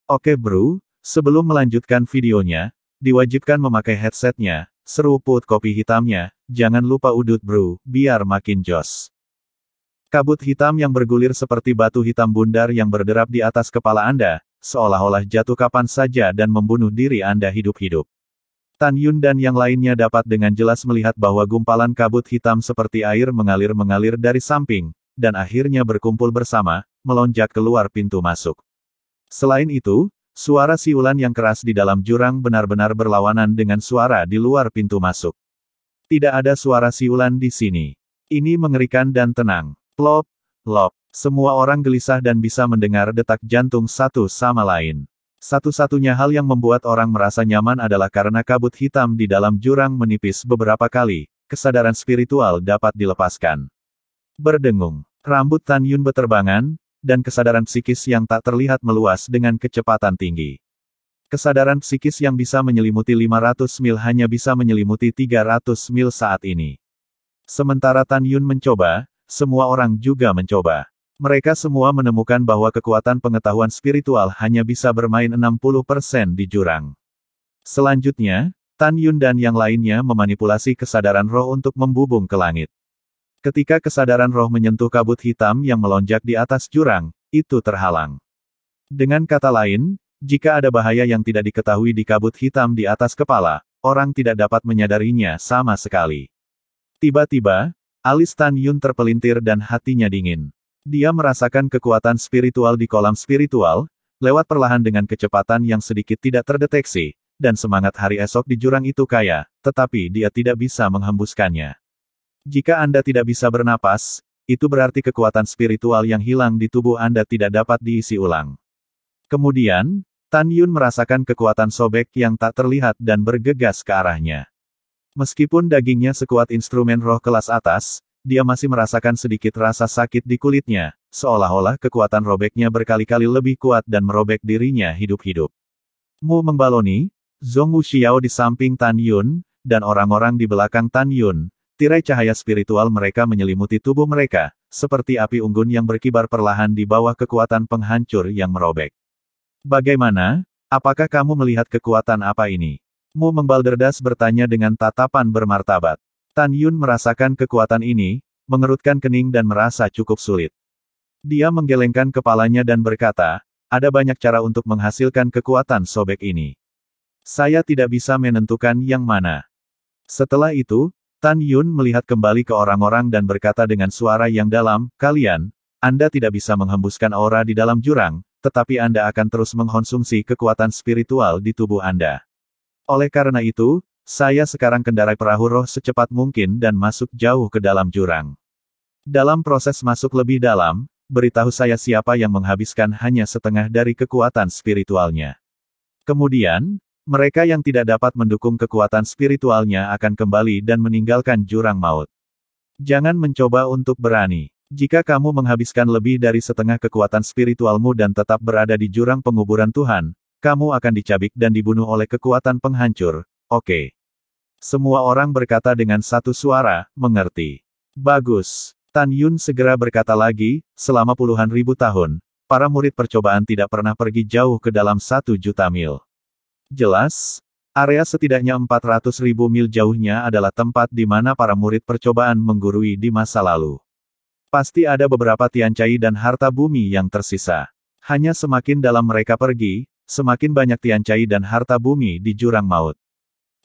Oke bro, sebelum melanjutkan videonya, diwajibkan memakai headsetnya, seruput kopi hitamnya, jangan lupa udut bro, biar makin jos. Kabut hitam yang bergulir seperti batu hitam bundar yang berderap di atas kepala Anda, seolah-olah jatuh kapan saja dan membunuh diri Anda hidup-hidup. Tan Yun dan yang lainnya dapat dengan jelas melihat bahwa gumpalan kabut hitam seperti air mengalir-mengalir dari samping, dan akhirnya berkumpul bersama, melonjak keluar pintu masuk. Selain itu, suara siulan yang keras di dalam jurang benar-benar berlawanan dengan suara di luar pintu masuk. Tidak ada suara siulan di sini. Ini mengerikan dan tenang. Plop, lop. Semua orang gelisah dan bisa mendengar detak jantung satu sama lain. Satu-satunya hal yang membuat orang merasa nyaman adalah karena kabut hitam di dalam jurang menipis beberapa kali, kesadaran spiritual dapat dilepaskan. Berdengung. Rambut Tan Yun beterbangan, dan kesadaran psikis yang tak terlihat meluas dengan kecepatan tinggi. Kesadaran psikis yang bisa menyelimuti 500 mil hanya bisa menyelimuti 300 mil saat ini. Sementara Tan Yun mencoba, semua orang juga mencoba. Mereka semua menemukan bahwa kekuatan pengetahuan spiritual hanya bisa bermain 60% di jurang. Selanjutnya, Tan Yun dan yang lainnya memanipulasi kesadaran roh untuk membubung ke langit. Ketika kesadaran roh menyentuh kabut hitam yang melonjak di atas jurang, itu terhalang. Dengan kata lain, jika ada bahaya yang tidak diketahui di kabut hitam di atas kepala, orang tidak dapat menyadarinya sama sekali. Tiba-tiba, alis Tan Yun terpelintir dan hatinya dingin. Dia merasakan kekuatan spiritual di kolam spiritual, lewat perlahan dengan kecepatan yang sedikit tidak terdeteksi, dan semangat hari esok di jurang itu kaya, tetapi dia tidak bisa menghembuskannya. Jika Anda tidak bisa bernapas, itu berarti kekuatan spiritual yang hilang di tubuh Anda tidak dapat diisi ulang. Kemudian, Tan Yun merasakan kekuatan sobek yang tak terlihat dan bergegas ke arahnya. Meskipun dagingnya sekuat instrumen roh kelas atas, dia masih merasakan sedikit rasa sakit di kulitnya, seolah-olah kekuatan robeknya berkali-kali lebih kuat dan merobek dirinya hidup-hidup. Mu membaloni, Zhong Wuxiao di samping Tan Yun, dan orang-orang di belakang Tan Yun. Tirai cahaya spiritual mereka menyelimuti tubuh mereka, seperti api unggun yang berkibar perlahan di bawah kekuatan penghancur yang merobek. Bagaimana? Apakah kamu melihat kekuatan apa ini? Mu membalderdas bertanya dengan tatapan bermartabat. Tan Yun merasakan kekuatan ini, mengerutkan kening dan merasa cukup sulit. Dia menggelengkan kepalanya dan berkata, ada banyak cara untuk menghasilkan kekuatan sobek ini. Saya tidak bisa menentukan yang mana. Setelah itu, Tan Yun melihat kembali ke orang-orang dan berkata dengan suara yang dalam, kalian, Anda tidak bisa menghembuskan aura di dalam jurang, tetapi Anda akan terus mengkonsumsi kekuatan spiritual di tubuh Anda. Oleh karena itu, saya sekarang kendarai perahu roh secepat mungkin dan masuk jauh ke dalam jurang. Dalam proses masuk lebih dalam, beritahu saya siapa yang menghabiskan hanya setengah dari kekuatan spiritualnya. Kemudian, mereka yang tidak dapat mendukung kekuatan spiritualnya akan kembali dan meninggalkan jurang maut. Jangan mencoba untuk berani. Jika kamu menghabiskan lebih dari setengah kekuatan spiritualmu dan tetap berada di jurang penguburan Tuhan, kamu akan dicabik dan dibunuh oleh kekuatan penghancur, oke. Semua orang berkata dengan satu suara, mengerti. Bagus. Tan Yun segera berkata lagi, selama puluhan ribu tahun, para murid percobaan tidak pernah pergi jauh ke dalam 1 juta mil. Jelas, area setidaknya 400.000 mil jauhnya adalah tempat di mana para murid percobaan menggurui di masa lalu. Pasti ada beberapa tiancai dan harta bumi yang tersisa. Hanya semakin dalam mereka pergi, semakin banyak tiancai dan harta bumi di jurang maut.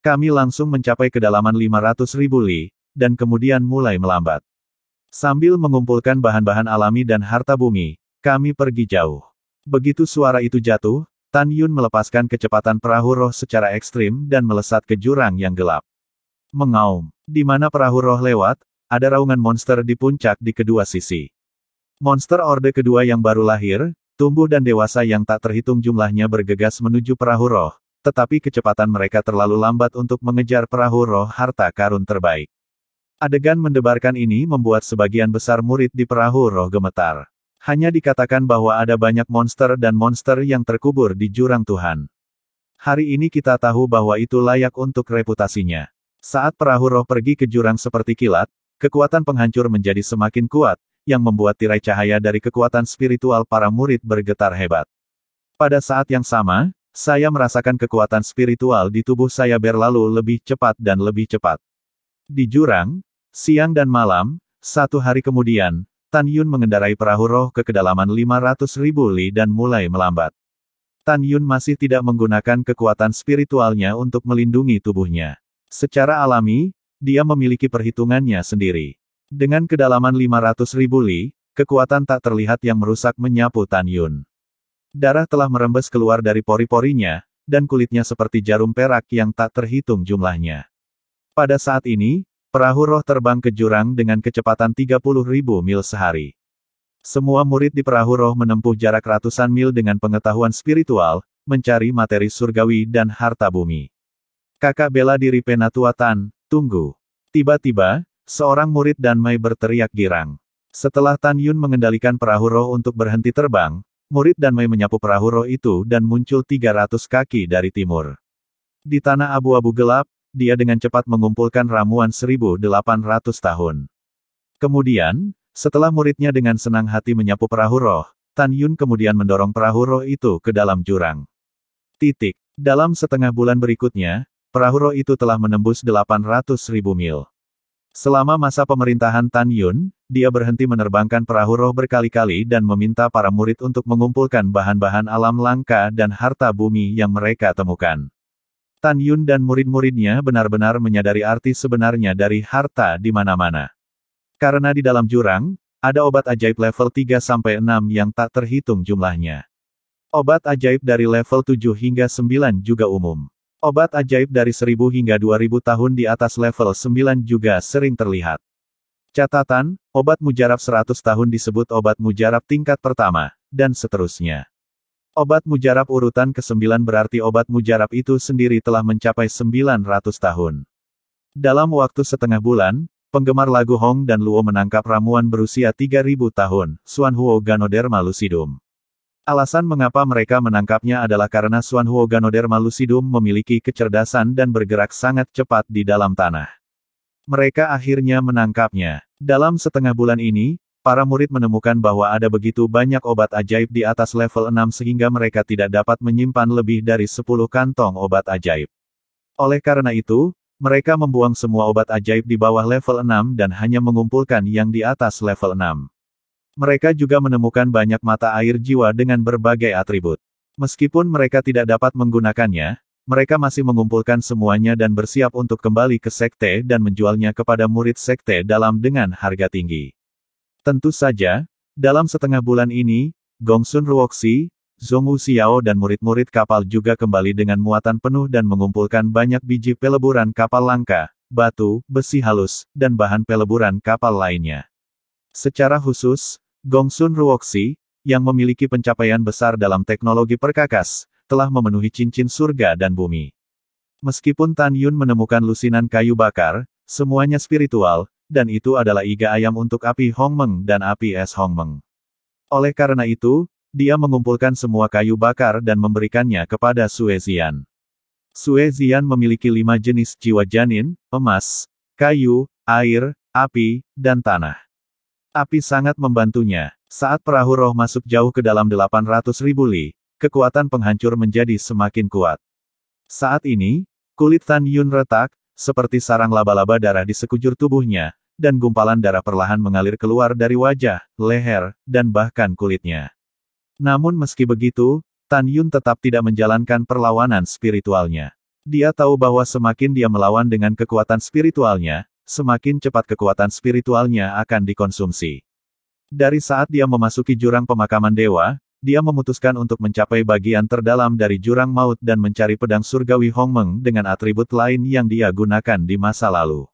Kami langsung mencapai kedalaman 500.000 li, dan kemudian mulai melambat. Sambil mengumpulkan bahan-bahan alami dan harta bumi, kami pergi jauh. Begitu suara itu jatuh, Tan Yun melepaskan kecepatan perahu roh secara ekstrim dan melesat ke jurang yang gelap. Mengaum. Di mana perahu roh lewat, ada raungan monster di puncak di kedua sisi. Monster orde kedua yang baru lahir, tumbuh dan dewasa yang tak terhitung jumlahnya bergegas menuju perahu roh, tetapi kecepatan mereka terlalu lambat untuk mengejar perahu roh harta karun terbaik. Adegan mendebarkan ini membuat sebagian besar murid di perahu roh gemetar. Hanya dikatakan bahwa ada banyak monster dan monster yang terkubur di jurang Tuhan. Hari ini kita tahu bahwa itu layak untuk reputasinya. Saat perahu roh pergi ke jurang seperti kilat, kekuatan penghancur menjadi semakin kuat, yang membuat tirai cahaya dari kekuatan spiritual para murid bergetar hebat. Pada saat yang sama, saya merasakan kekuatan spiritual di tubuh saya berlalu lebih cepat dan lebih cepat. Di jurang, siang dan malam, 1 hari kemudian, Tan Yun mengendarai perahu roh ke kedalaman 500.000 li dan mulai melambat. Tan Yun masih tidak menggunakan kekuatan spiritualnya untuk melindungi tubuhnya. Secara alami, dia memiliki perhitungannya sendiri. Dengan kedalaman 500.000 li, kekuatan tak terlihat yang merusak menyapu Tan Yun. Darah telah merembes keluar dari pori-porinya, dan kulitnya seperti jarum perak yang tak terhitung jumlahnya. Pada saat ini, perahu roh terbang ke jurang dengan kecepatan 30.000 mil sehari. Semua murid di perahu roh menempuh jarak ratusan mil dengan pengetahuan spiritual, mencari materi surgawi dan harta bumi. Kakak bela diri Penatua Tan, tunggu. Tiba-tiba, seorang murid Danmai berteriak girang. Setelah Tan Yun mengendalikan perahu roh untuk berhenti terbang, murid Danmai menyapu perahu roh itu dan muncul 300 kaki dari timur. Di tanah abu-abu gelap, dia dengan cepat mengumpulkan ramuan 1.800 tahun. Kemudian, setelah muridnya dengan senang hati menyapu perahu roh, Tan Yun kemudian mendorong perahu roh itu ke dalam jurang. Dalam setengah bulan berikutnya, perahu roh itu telah menembus 800.000 mil. Selama masa pemerintahan Tan Yun, dia berhenti menerbangkan perahu roh berkali-kali dan meminta para murid untuk mengumpulkan bahan-bahan alam langka dan harta bumi yang mereka temukan. Tan Yun dan murid-muridnya benar-benar menyadari arti sebenarnya dari harta di mana-mana. Karena di dalam jurang, ada obat ajaib level 3-6 yang tak terhitung jumlahnya. Obat ajaib dari level 7 hingga 9 juga umum. Obat ajaib dari 1.000 hingga 2.000 tahun di atas level 9 juga sering terlihat. Catatan, obat mujarab 100 tahun disebut obat mujarab tingkat pertama, dan seterusnya. Obat mujarab urutan ke-9 berarti obat mujarab itu sendiri telah mencapai 900 tahun. Dalam waktu setengah bulan, penggemar lagu Hong dan Luo menangkap ramuan berusia 3.000 tahun, Xuanhuo Ganoderma lucidum. Alasan mengapa mereka menangkapnya adalah karena Xuanhuo Ganoderma lucidum memiliki kecerdasan dan bergerak sangat cepat di dalam tanah. Mereka akhirnya menangkapnya. Dalam setengah bulan ini, para murid menemukan bahwa ada begitu banyak obat ajaib di atas level 6 sehingga mereka tidak dapat menyimpan lebih dari 10 kantong obat ajaib. Oleh karena itu, mereka membuang semua obat ajaib di bawah level 6 dan hanya mengumpulkan yang di atas level 6. Mereka juga menemukan banyak mata air jiwa dengan berbagai atribut. Meskipun mereka tidak dapat menggunakannya, mereka masih mengumpulkan semuanya dan bersiap untuk kembali ke sekte dan menjualnya kepada murid sekte dalam dengan harga tinggi. Tentu saja, dalam setengah bulan ini, Gongsun Ruoxi, Zhongwu Xiao dan murid-murid kapal juga kembali dengan muatan penuh dan mengumpulkan banyak biji peleburan kapal langka, batu, besi halus, dan bahan peleburan kapal lainnya. Secara khusus, Gongsun Ruoxi, yang memiliki pencapaian besar dalam teknologi perkakas, telah memenuhi cincin surga dan bumi. Meskipun Tan Yun menemukan lusinan kayu bakar, semuanya spiritual, dan itu adalah iga ayam untuk api Hongmeng dan api es Hongmeng. Oleh karena itu, dia mengumpulkan semua kayu bakar dan memberikannya kepada Sue Zian. Sue Zian memiliki 5 jenis jiwa janin, emas, kayu, air, api, dan tanah. Api sangat membantunya. Saat perahu roh masuk jauh ke dalam 800.000 li, kekuatan penghancur menjadi semakin kuat. Saat ini, kulit Tan Yun retak, seperti sarang laba-laba darah di sekujur tubuhnya, dan gumpalan darah perlahan mengalir keluar dari wajah, leher, dan bahkan kulitnya. Namun meski begitu, Tan Yun tetap tidak menjalankan perlawanan spiritualnya. Dia tahu bahwa semakin dia melawan dengan kekuatan spiritualnya, semakin cepat kekuatan spiritualnya akan dikonsumsi. Dari saat dia memasuki jurang pemakaman dewa, dia memutuskan untuk mencapai bagian terdalam dari jurang maut dan mencari pedang surgawi Hongmeng dengan atribut lain yang dia gunakan di masa lalu.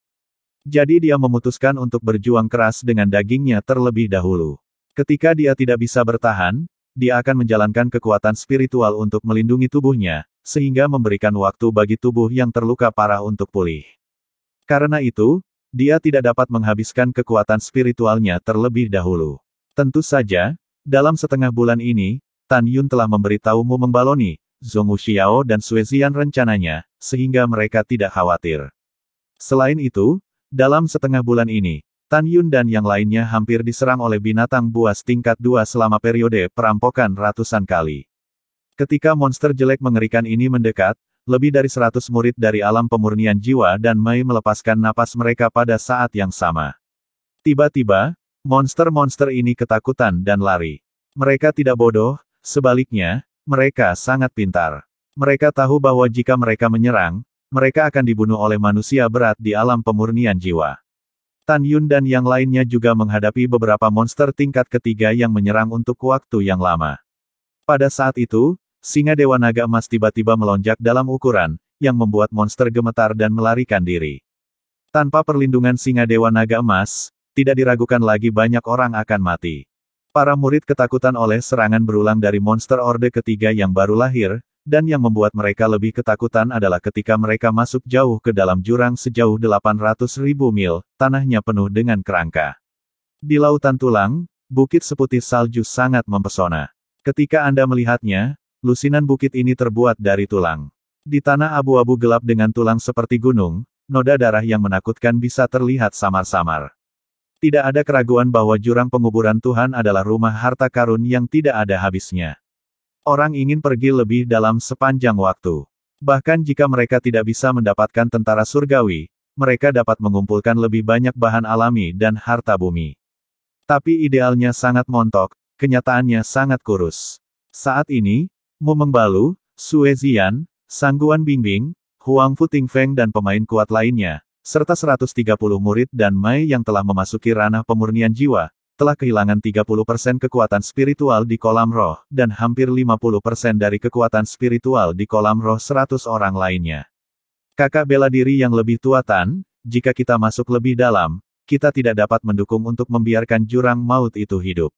Jadi dia memutuskan untuk berjuang keras dengan dagingnya terlebih dahulu. Ketika dia tidak bisa bertahan, dia akan menjalankan kekuatan spiritual untuk melindungi tubuhnya, sehingga memberikan waktu bagi tubuh yang terluka parah untuk pulih. Karena itu, dia tidak dapat menghabiskan kekuatan spiritualnya terlebih dahulu. Tentu saja, dalam setengah bulan ini, Tan Yun telah memberitahu Mu Mengbaloni, Zhongwu Xiao dan Sue Zian rencananya, sehingga mereka tidak khawatir. Selain itu, dalam setengah bulan ini, Tan Yun dan yang lainnya hampir diserang oleh binatang buas tingkat 2 selama periode perampokan ratusan kali. Ketika monster jelek mengerikan ini mendekat, lebih dari 100 murid dari alam pemurnian jiwa dan Mei melepaskan napas mereka pada saat yang sama. Tiba-tiba, monster-monster ini ketakutan dan lari. Mereka tidak bodoh, sebaliknya, mereka sangat pintar. Mereka tahu bahwa jika mereka menyerang, mereka akan dibunuh oleh manusia berat di alam pemurnian jiwa. Tan Yun dan yang lainnya juga menghadapi beberapa monster tingkat ketiga yang menyerang untuk waktu yang lama. Pada saat itu, singa Dewa Naga Emas tiba-tiba melonjak dalam ukuran, yang membuat monster gemetar dan melarikan diri. Tanpa perlindungan singa Dewa Naga Emas, tidak diragukan lagi banyak orang akan mati. Para murid ketakutan oleh serangan berulang dari monster Orde ketiga yang baru lahir, dan yang membuat mereka lebih ketakutan adalah ketika mereka masuk jauh ke dalam jurang sejauh 800.000 mil, tanahnya penuh dengan kerangka. Di lautan tulang, bukit seputih salju sangat mempesona. Ketika Anda melihatnya, lusinan bukit ini terbuat dari tulang. Di tanah abu-abu gelap dengan tulang seperti gunung, noda darah yang menakutkan bisa terlihat samar-samar. Tidak ada keraguan bahwa jurang penguburan Tuhan adalah rumah harta karun yang tidak ada habisnya. Orang ingin pergi lebih dalam sepanjang waktu. Bahkan jika mereka tidak bisa mendapatkan tentara surgawi, mereka dapat mengumpulkan lebih banyak bahan alami dan harta bumi. Tapi idealnya sangat montok, kenyataannya sangat kurus. Saat ini, Mu Mengbalu, Sue Ziyan, Sangguan Bingbing, Huang Fu Tingfeng dan pemain kuat lainnya, serta 130 murid dan Mei yang telah memasuki ranah pemurnian jiwa, telah kehilangan 30% kekuatan spiritual di kolam roh, dan hampir 50% dari kekuatan spiritual di kolam roh 100 orang lainnya. Kakak bela diri yang lebih tua Tan, jika kita masuk lebih dalam, kita tidak dapat mendukung untuk membiarkan jurang maut itu hidup.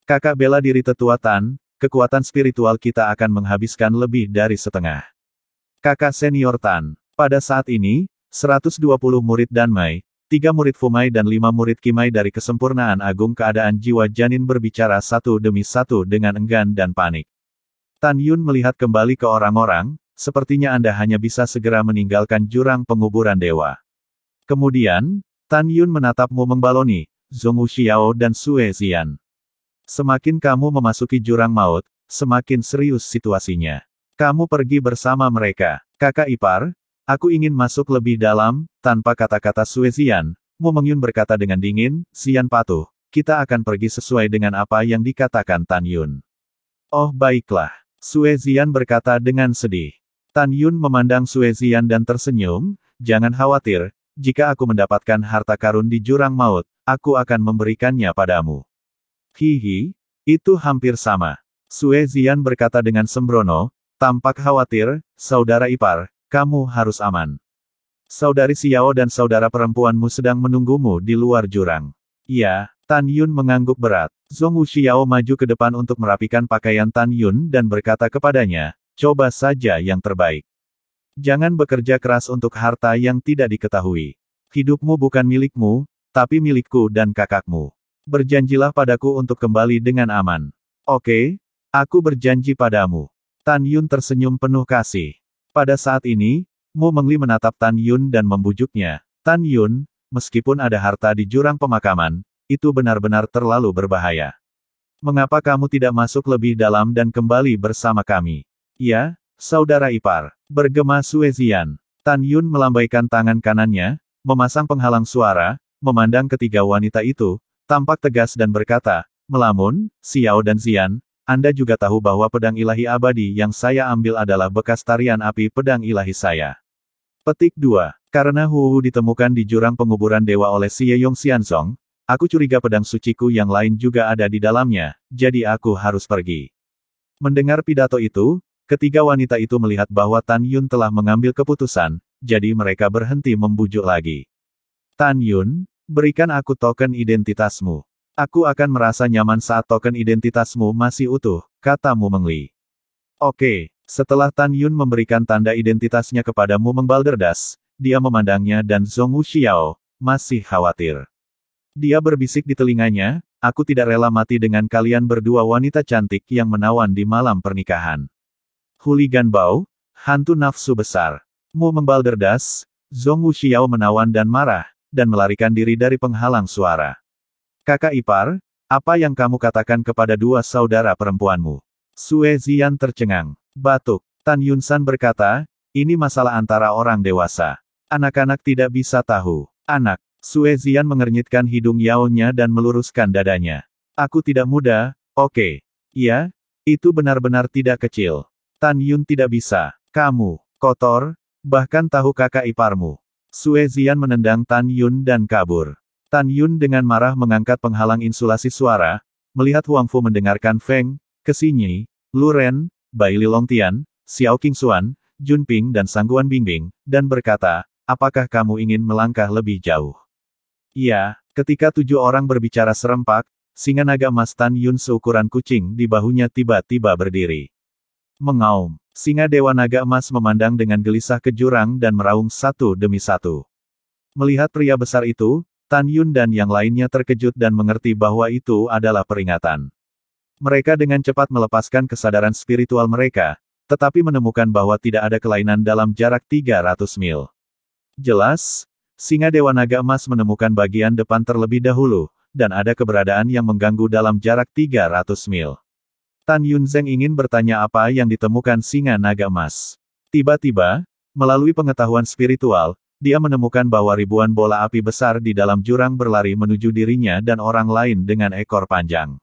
Kakak bela diri tetua Tan, kekuatan spiritual kita akan menghabiskan lebih dari setengah. Kakak senior Tan. Pada saat ini, 120 murid dan Mei, 3 murid Fumai dan 5 murid Kimai dari kesempurnaan agung keadaan jiwa janin berbicara satu demi satu dengan enggan dan panik. Tan Yun melihat kembali ke orang-orang, sepertinya Anda hanya bisa segera meninggalkan jurang penguburan dewa. Kemudian, Tan Yun menatap Mu Mengbaloni, Zhong Wuxiao dan Sue Ziyan. Semakin kamu memasuki jurang maut, semakin serius situasinya. Kamu pergi bersama mereka. Kakak ipar, aku ingin masuk lebih dalam, tanpa kata-kata Sue Ziyan, Mu Mengyun berkata dengan dingin, Ziyan patuh, kita akan pergi sesuai dengan apa yang dikatakan Tan Yun. Oh baiklah, Sue Ziyan berkata dengan sedih. Tan Yun memandang Sue Ziyan dan tersenyum, jangan khawatir, jika aku mendapatkan harta karun di jurang maut, aku akan memberikannya padamu. Hihi, itu hampir sama. Sue Ziyan berkata dengan sembrono, tampak khawatir, saudara ipar, kamu harus aman. Saudari Xiao dan saudara perempuanmu sedang menunggumu di luar jurang. Ya, Tan Yun mengangguk berat. Zhong Wuxiao maju ke depan untuk merapikan pakaian Tan Yun dan berkata kepadanya, coba saja yang terbaik. Jangan bekerja keras untuk harta yang tidak diketahui. Hidupmu bukan milikmu, tapi milikku dan kakakmu. Berjanjilah padaku untuk kembali dengan aman. Oke, aku berjanji padamu. Tan Yun tersenyum penuh kasih. Pada saat ini, Mu Mengli menatap Tan Yun dan membujuknya. Tan Yun, meskipun ada harta di jurang pemakaman, itu benar-benar terlalu berbahaya. Mengapa kamu tidak masuk lebih dalam dan kembali bersama kami? Ya, saudara ipar, bergema Sue Ziyan. Tan Yun melambaikan tangan kanannya, memasang penghalang suara, memandang ketiga wanita itu, tampak tegas dan berkata, melamun, Xiao dan Ziyan, Anda juga tahu bahwa pedang ilahi abadi yang saya ambil adalah bekas tarian api pedang ilahi saya. Petik 2. Karena Hu ditemukan di jurang penguburan dewa oleh Xie Yong Xianzong, aku curiga pedang suciku yang lain juga ada di dalamnya, jadi aku harus pergi. Mendengar pidato itu, ketiga wanita itu melihat bahwa Tan Yun telah mengambil keputusan, jadi mereka berhenti membujuk lagi. Tan Yun, berikan aku token identitasmu. Aku akan merasa nyaman saat token identitasmu masih utuh, kata Mu Mengli. Oke, setelah Tan Yun memberikan tanda identitasnya kepada Mu Mengbalderdas, dia memandangnya dan Zhong Wuxiao, masih khawatir. Dia berbisik di telinganya, aku tidak rela mati dengan kalian berdua wanita cantik yang menawan di malam pernikahan. Hooligan Bao, hantu nafsu besar. Mu Mengbalderdas, Zhong Wuxiao menawan dan marah, dan melarikan diri dari penghalang suara. Kakak ipar, apa yang kamu katakan kepada dua saudara perempuanmu? Sue Zian tercengang. Batuk. Tan Yunsan berkata, ini masalah antara orang dewasa. Anak-anak tidak bisa tahu. Anak. Sue Zian mengernyitkan hidung Yao-nya dan meluruskan dadanya. Aku tidak muda, oke. Iya, itu benar-benar tidak kecil. Tan Yun tidak bisa. Kamu, kotor, bahkan tahu kakak iparmu. Sue Zian menendang Tan Yun dan kabur. Tan Yun dengan marah mengangkat penghalang insulasi suara, melihat Huang Fu mendengarkan Feng, Kesinyi, Lu Ren, Bai Lilongtian, Xiao Qingxuan, Jun Ping dan Sangguan Bingbing, dan berkata, apakah kamu ingin melangkah lebih jauh? Iya, ketika 7 orang berbicara serempak, singa naga emas Tan Yun seukuran kucing di bahunya tiba-tiba berdiri. Mengaum, singa dewa naga emas memandang dengan gelisah ke jurang dan meraung satu demi satu. Melihat pria besar itu, Tan Yun dan yang lainnya terkejut dan mengerti bahwa itu adalah peringatan. Mereka dengan cepat melepaskan kesadaran spiritual mereka, tetapi menemukan bahwa tidak ada kelainan dalam jarak 300 mil. Jelas, singa dewa naga emas menemukan bagian depan terlebih dahulu, dan ada keberadaan yang mengganggu dalam jarak 300 mil. Tan Yunzeng ingin bertanya apa yang ditemukan singa naga emas. Tiba-tiba, melalui pengetahuan spiritual, dia menemukan bahwa ribuan bola api besar di dalam jurang berlari menuju dirinya dan orang lain dengan ekor panjang.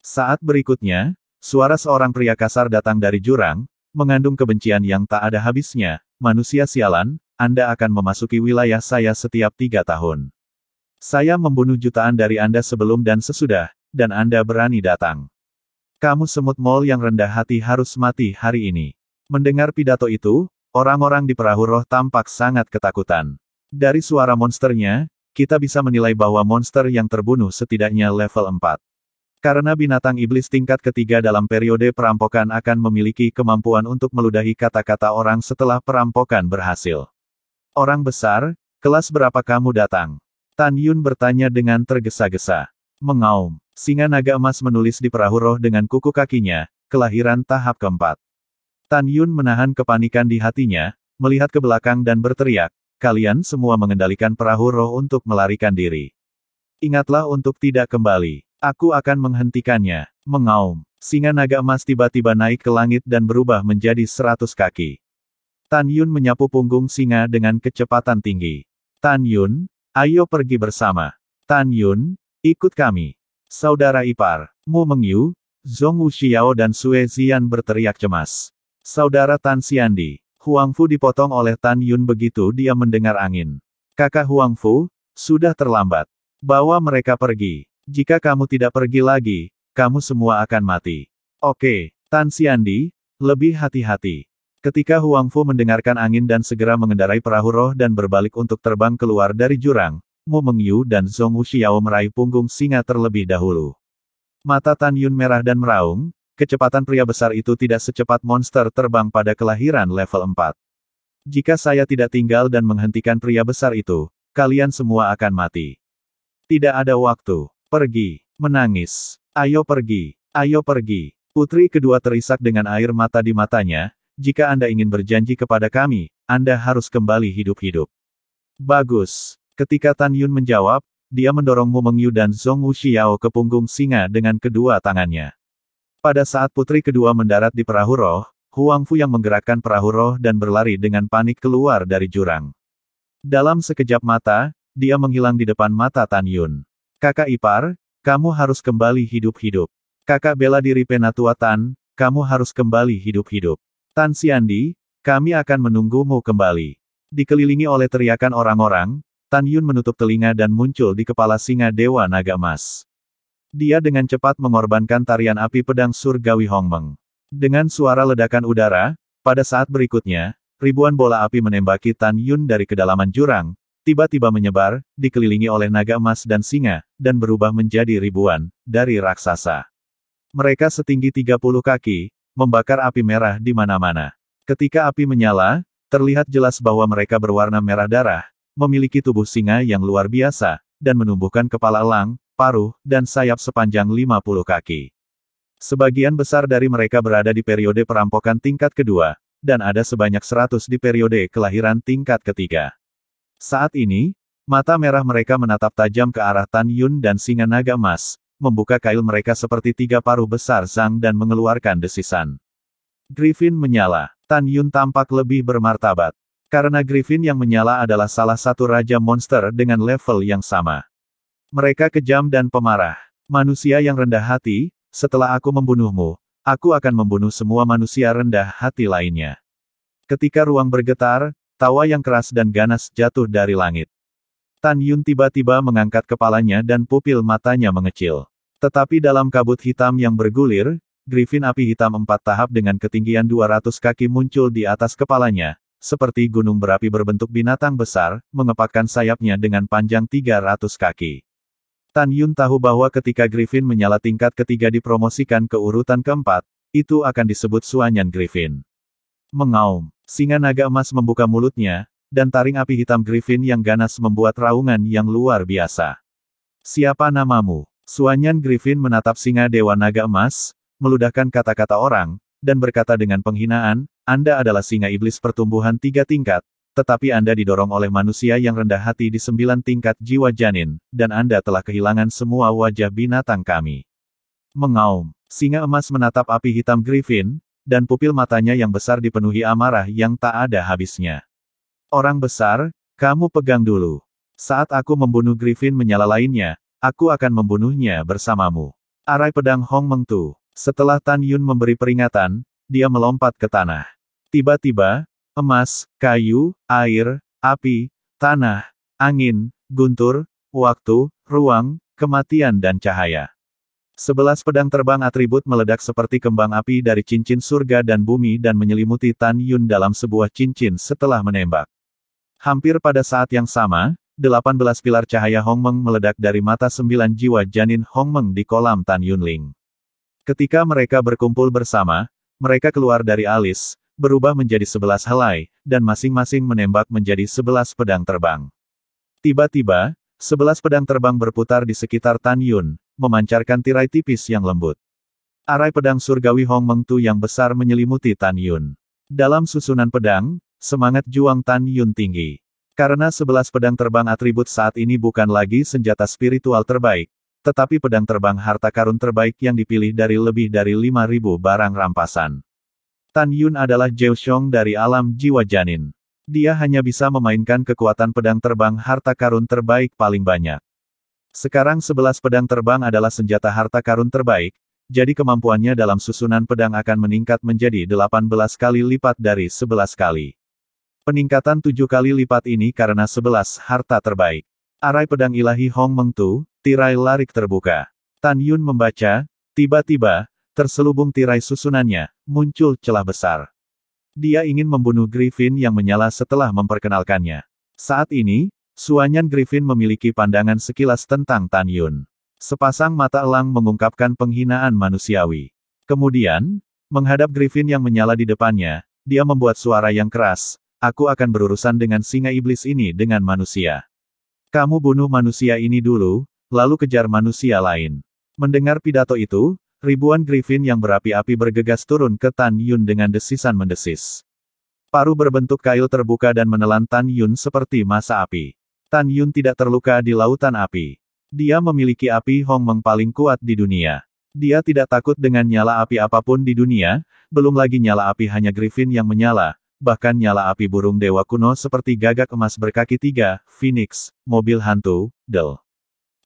Saat berikutnya, suara seorang pria kasar datang dari jurang, mengandung kebencian yang tak ada habisnya. Manusia sialan, Anda akan memasuki wilayah saya setiap 3 tahun. Saya membunuh jutaan dari Anda sebelum dan sesudah, dan Anda berani datang. Kamu semut mol yang rendah hati harus mati hari ini. Mendengar pidato itu, orang-orang di perahu roh tampak sangat ketakutan. Dari suara monsternya, kita bisa menilai bahwa monster yang terbunuh setidaknya level 4. Karena binatang iblis tingkat ketiga dalam periode perampokan akan memiliki kemampuan untuk meludahi kata-kata orang setelah perampokan berhasil. Orang besar, kelas berapa kamu datang? Tan Yun bertanya dengan tergesa-gesa. Mengaum, singa naga emas menulis di perahu roh dengan kuku kakinya, kelahiran tahap keempat. Tan Yun menahan kepanikan di hatinya, melihat ke belakang dan berteriak, kalian semua mengendalikan perahu roh untuk melarikan diri. Ingatlah untuk tidak kembali. Aku akan menghentikannya. Mengaum, singa naga emas tiba-tiba naik ke langit dan berubah menjadi 100 kaki. Tan Yun menyapu punggung singa dengan kecepatan tinggi. Tan Yun, ayo pergi bersama. Tan Yun, ikut kami. Saudara ipar, Mu Mengyu, Zhong Wuxiao dan Sue Zian berteriak cemas. Saudara Tan Xiandi, Huang Fu dipotong oleh Tan Yun begitu dia mendengar angin. Kakak Huang Fu, sudah terlambat. Bawa mereka pergi. Jika kamu tidak pergi lagi, kamu semua akan mati. Oke, Tan Xiandi, lebih hati-hati. Ketika Huang Fu mendengarkan angin dan segera mengendarai perahu roh dan berbalik untuk terbang keluar dari jurang, Mu Mengyu dan Zhong Wuxiao meraih punggung singa terlebih dahulu. Mata Tan Yun merah dan meraung, kecepatan pria besar itu tidak secepat monster terbang pada kelahiran level 4. Jika saya tidak tinggal dan menghentikan pria besar itu, kalian semua akan mati. Tidak ada waktu. Pergi, menangis. Ayo pergi, ayo pergi. Putri kedua terisak dengan air mata di matanya, jika Anda ingin berjanji kepada kami, Anda harus kembali hidup-hidup. Bagus. Ketika Tan Yun menjawab, dia mendorong Mu Mengyu dan Zhong Wuxiao ke punggung singa dengan kedua tangannya. Pada saat putri kedua mendarat di perahu roh, Huang Fu yang menggerakkan perahu roh dan berlari dengan panik keluar dari jurang. Dalam sekejap mata, dia menghilang di depan mata Tan Yun. Kakak ipar, kamu harus kembali hidup-hidup. Kakak bela diri Penatua Tan, kamu harus kembali hidup-hidup. Tan Xiandi, kami akan menunggumu kembali. Dikelilingi oleh teriakan orang-orang, Tan Yun menutup telinga dan muncul di kepala singa dewa naga emas. Dia dengan cepat mengorbankan tarian api pedang surgawi Hongmeng. Dengan suara ledakan udara, pada saat berikutnya, ribuan bola api menembaki Tan Yun dari kedalaman jurang, tiba-tiba menyebar, dikelilingi oleh naga emas dan singa, dan berubah menjadi ribuan, dari raksasa. Mereka setinggi 30 kaki, membakar api merah di mana-mana. Ketika api menyala, terlihat jelas bahwa mereka berwarna merah darah, memiliki tubuh singa yang luar biasa, dan menumbuhkan kepala elang, paruh, dan sayap sepanjang 50 kaki. Sebagian besar dari mereka berada di periode perampokan tingkat kedua, dan ada sebanyak 100 di periode kelahiran tingkat ketiga. Saat ini, mata merah mereka menatap tajam ke arah Tan Yun dan singa naga emas, membuka kail mereka seperti tiga paruh besar Zhang dan mengeluarkan desisan. Griffin menyala. Tan Yun tampak lebih bermartabat. Karena Griffin yang menyala adalah salah satu raja monster dengan level yang sama. Mereka kejam dan pemarah. Manusia yang rendah hati, setelah aku membunuhmu, aku akan membunuh semua manusia rendah hati lainnya. Ketika ruang bergetar, tawa yang keras dan ganas jatuh dari langit. Tan Yun tiba-tiba mengangkat kepalanya dan pupil matanya mengecil. Tetapi dalam kabut hitam yang bergulir, Griffin api hitam 4 tahap dengan ketinggian 200 kaki muncul di atas kepalanya, seperti gunung berapi berbentuk binatang besar, mengepakkan sayapnya dengan panjang 300 kaki. Tan Yun tahu bahwa ketika Griffin menyala tingkat ketiga dipromosikan ke urutan keempat, itu akan disebut Suanyan Griffin. Mengaum, singa naga emas membuka mulutnya, dan taring api hitam Griffin yang ganas membuat raungan yang luar biasa. Siapa namamu? Suanyan Griffin menatap singa dewa naga emas, meludahkan kata-kata orang, dan berkata dengan penghinaan, Anda adalah singa iblis pertumbuhan 3 tingkat, tetapi Anda didorong oleh manusia yang rendah hati di 9 tingkat jiwa janin, dan Anda telah kehilangan semua wajah binatang kami. Mengaum, singa emas menatap api hitam Griffin, dan pupil matanya yang besar dipenuhi amarah yang tak ada habisnya. Orang besar, kamu pegang dulu. Saat aku membunuh Griffin menyala lainnya, aku akan membunuhnya bersamamu. Arai pedang Hong Meng Tu. Setelah Tan Yun memberi peringatan, dia melompat ke tanah. Tiba-tiba, emas, kayu, air, api, tanah, angin, guntur, waktu, ruang, kematian dan cahaya. 11 pedang terbang atribut meledak seperti kembang api dari cincin surga dan bumi dan menyelimuti Tan Yun dalam sebuah cincin setelah menembak. Hampir pada saat yang sama, 18 pilar cahaya Hong Meng meledak dari mata 9 jiwa janin Hong Meng di kolam Tan Yunling. Ketika mereka berkumpul bersama, mereka keluar dari alis, berubah menjadi 11 helai, dan masing-masing menembak menjadi 11 pedang terbang. Tiba-tiba, 11 pedang terbang berputar di sekitar Tan Yun, memancarkan tirai tipis yang lembut. Arai pedang surgawi Hong Meng Tu yang besar menyelimuti Tan Yun. Dalam susunan pedang, semangat juang Tan Yun tinggi. Karena 11 pedang terbang atribut saat ini bukan lagi senjata spiritual terbaik, tetapi pedang terbang harta karun terbaik yang dipilih dari lebih dari 5.000 barang rampasan. Tan Yun adalah Zhao Xiong dari alam jiwa janin. Dia hanya bisa memainkan kekuatan pedang terbang harta karun terbaik paling banyak. Sekarang 11 pedang terbang adalah senjata harta karun terbaik, jadi kemampuannya dalam susunan pedang akan meningkat menjadi 18 kali lipat dari 11 kali. Peningkatan 7 kali lipat ini karena 11 harta terbaik. Arai pedang ilahi Hong Meng Tu, tirai larik terbuka. Tan Yun membaca, tiba-tiba, terselubung tirai susunannya, muncul celah besar. Dia ingin membunuh Griffin yang menyala setelah memperkenalkannya. Saat ini, Suanyan Griffin memiliki pandangan sekilas tentang Tan Yun. Sepasang mata elang mengungkapkan penghinaan manusiawi. Kemudian, menghadap Griffin yang menyala di depannya, dia membuat suara yang keras, aku akan berurusan dengan singa iblis ini dengan manusia. Kamu bunuh manusia ini dulu, lalu kejar manusia lain. Mendengar pidato itu, ribuan Griffin yang berapi-api bergegas turun ke Tan Yun dengan desisan mendesis. Paruh berbentuk kail terbuka dan menelan Tan Yun seperti masa api. Tan Yun tidak terluka di lautan api. Dia memiliki api Hong Meng paling kuat di dunia. Dia tidak takut dengan nyala api apapun di dunia, belum lagi nyala api hanya Griffin yang menyala, bahkan nyala api burung dewa kuno seperti gagak emas berkaki 3, Phoenix, mobil hantu, Del.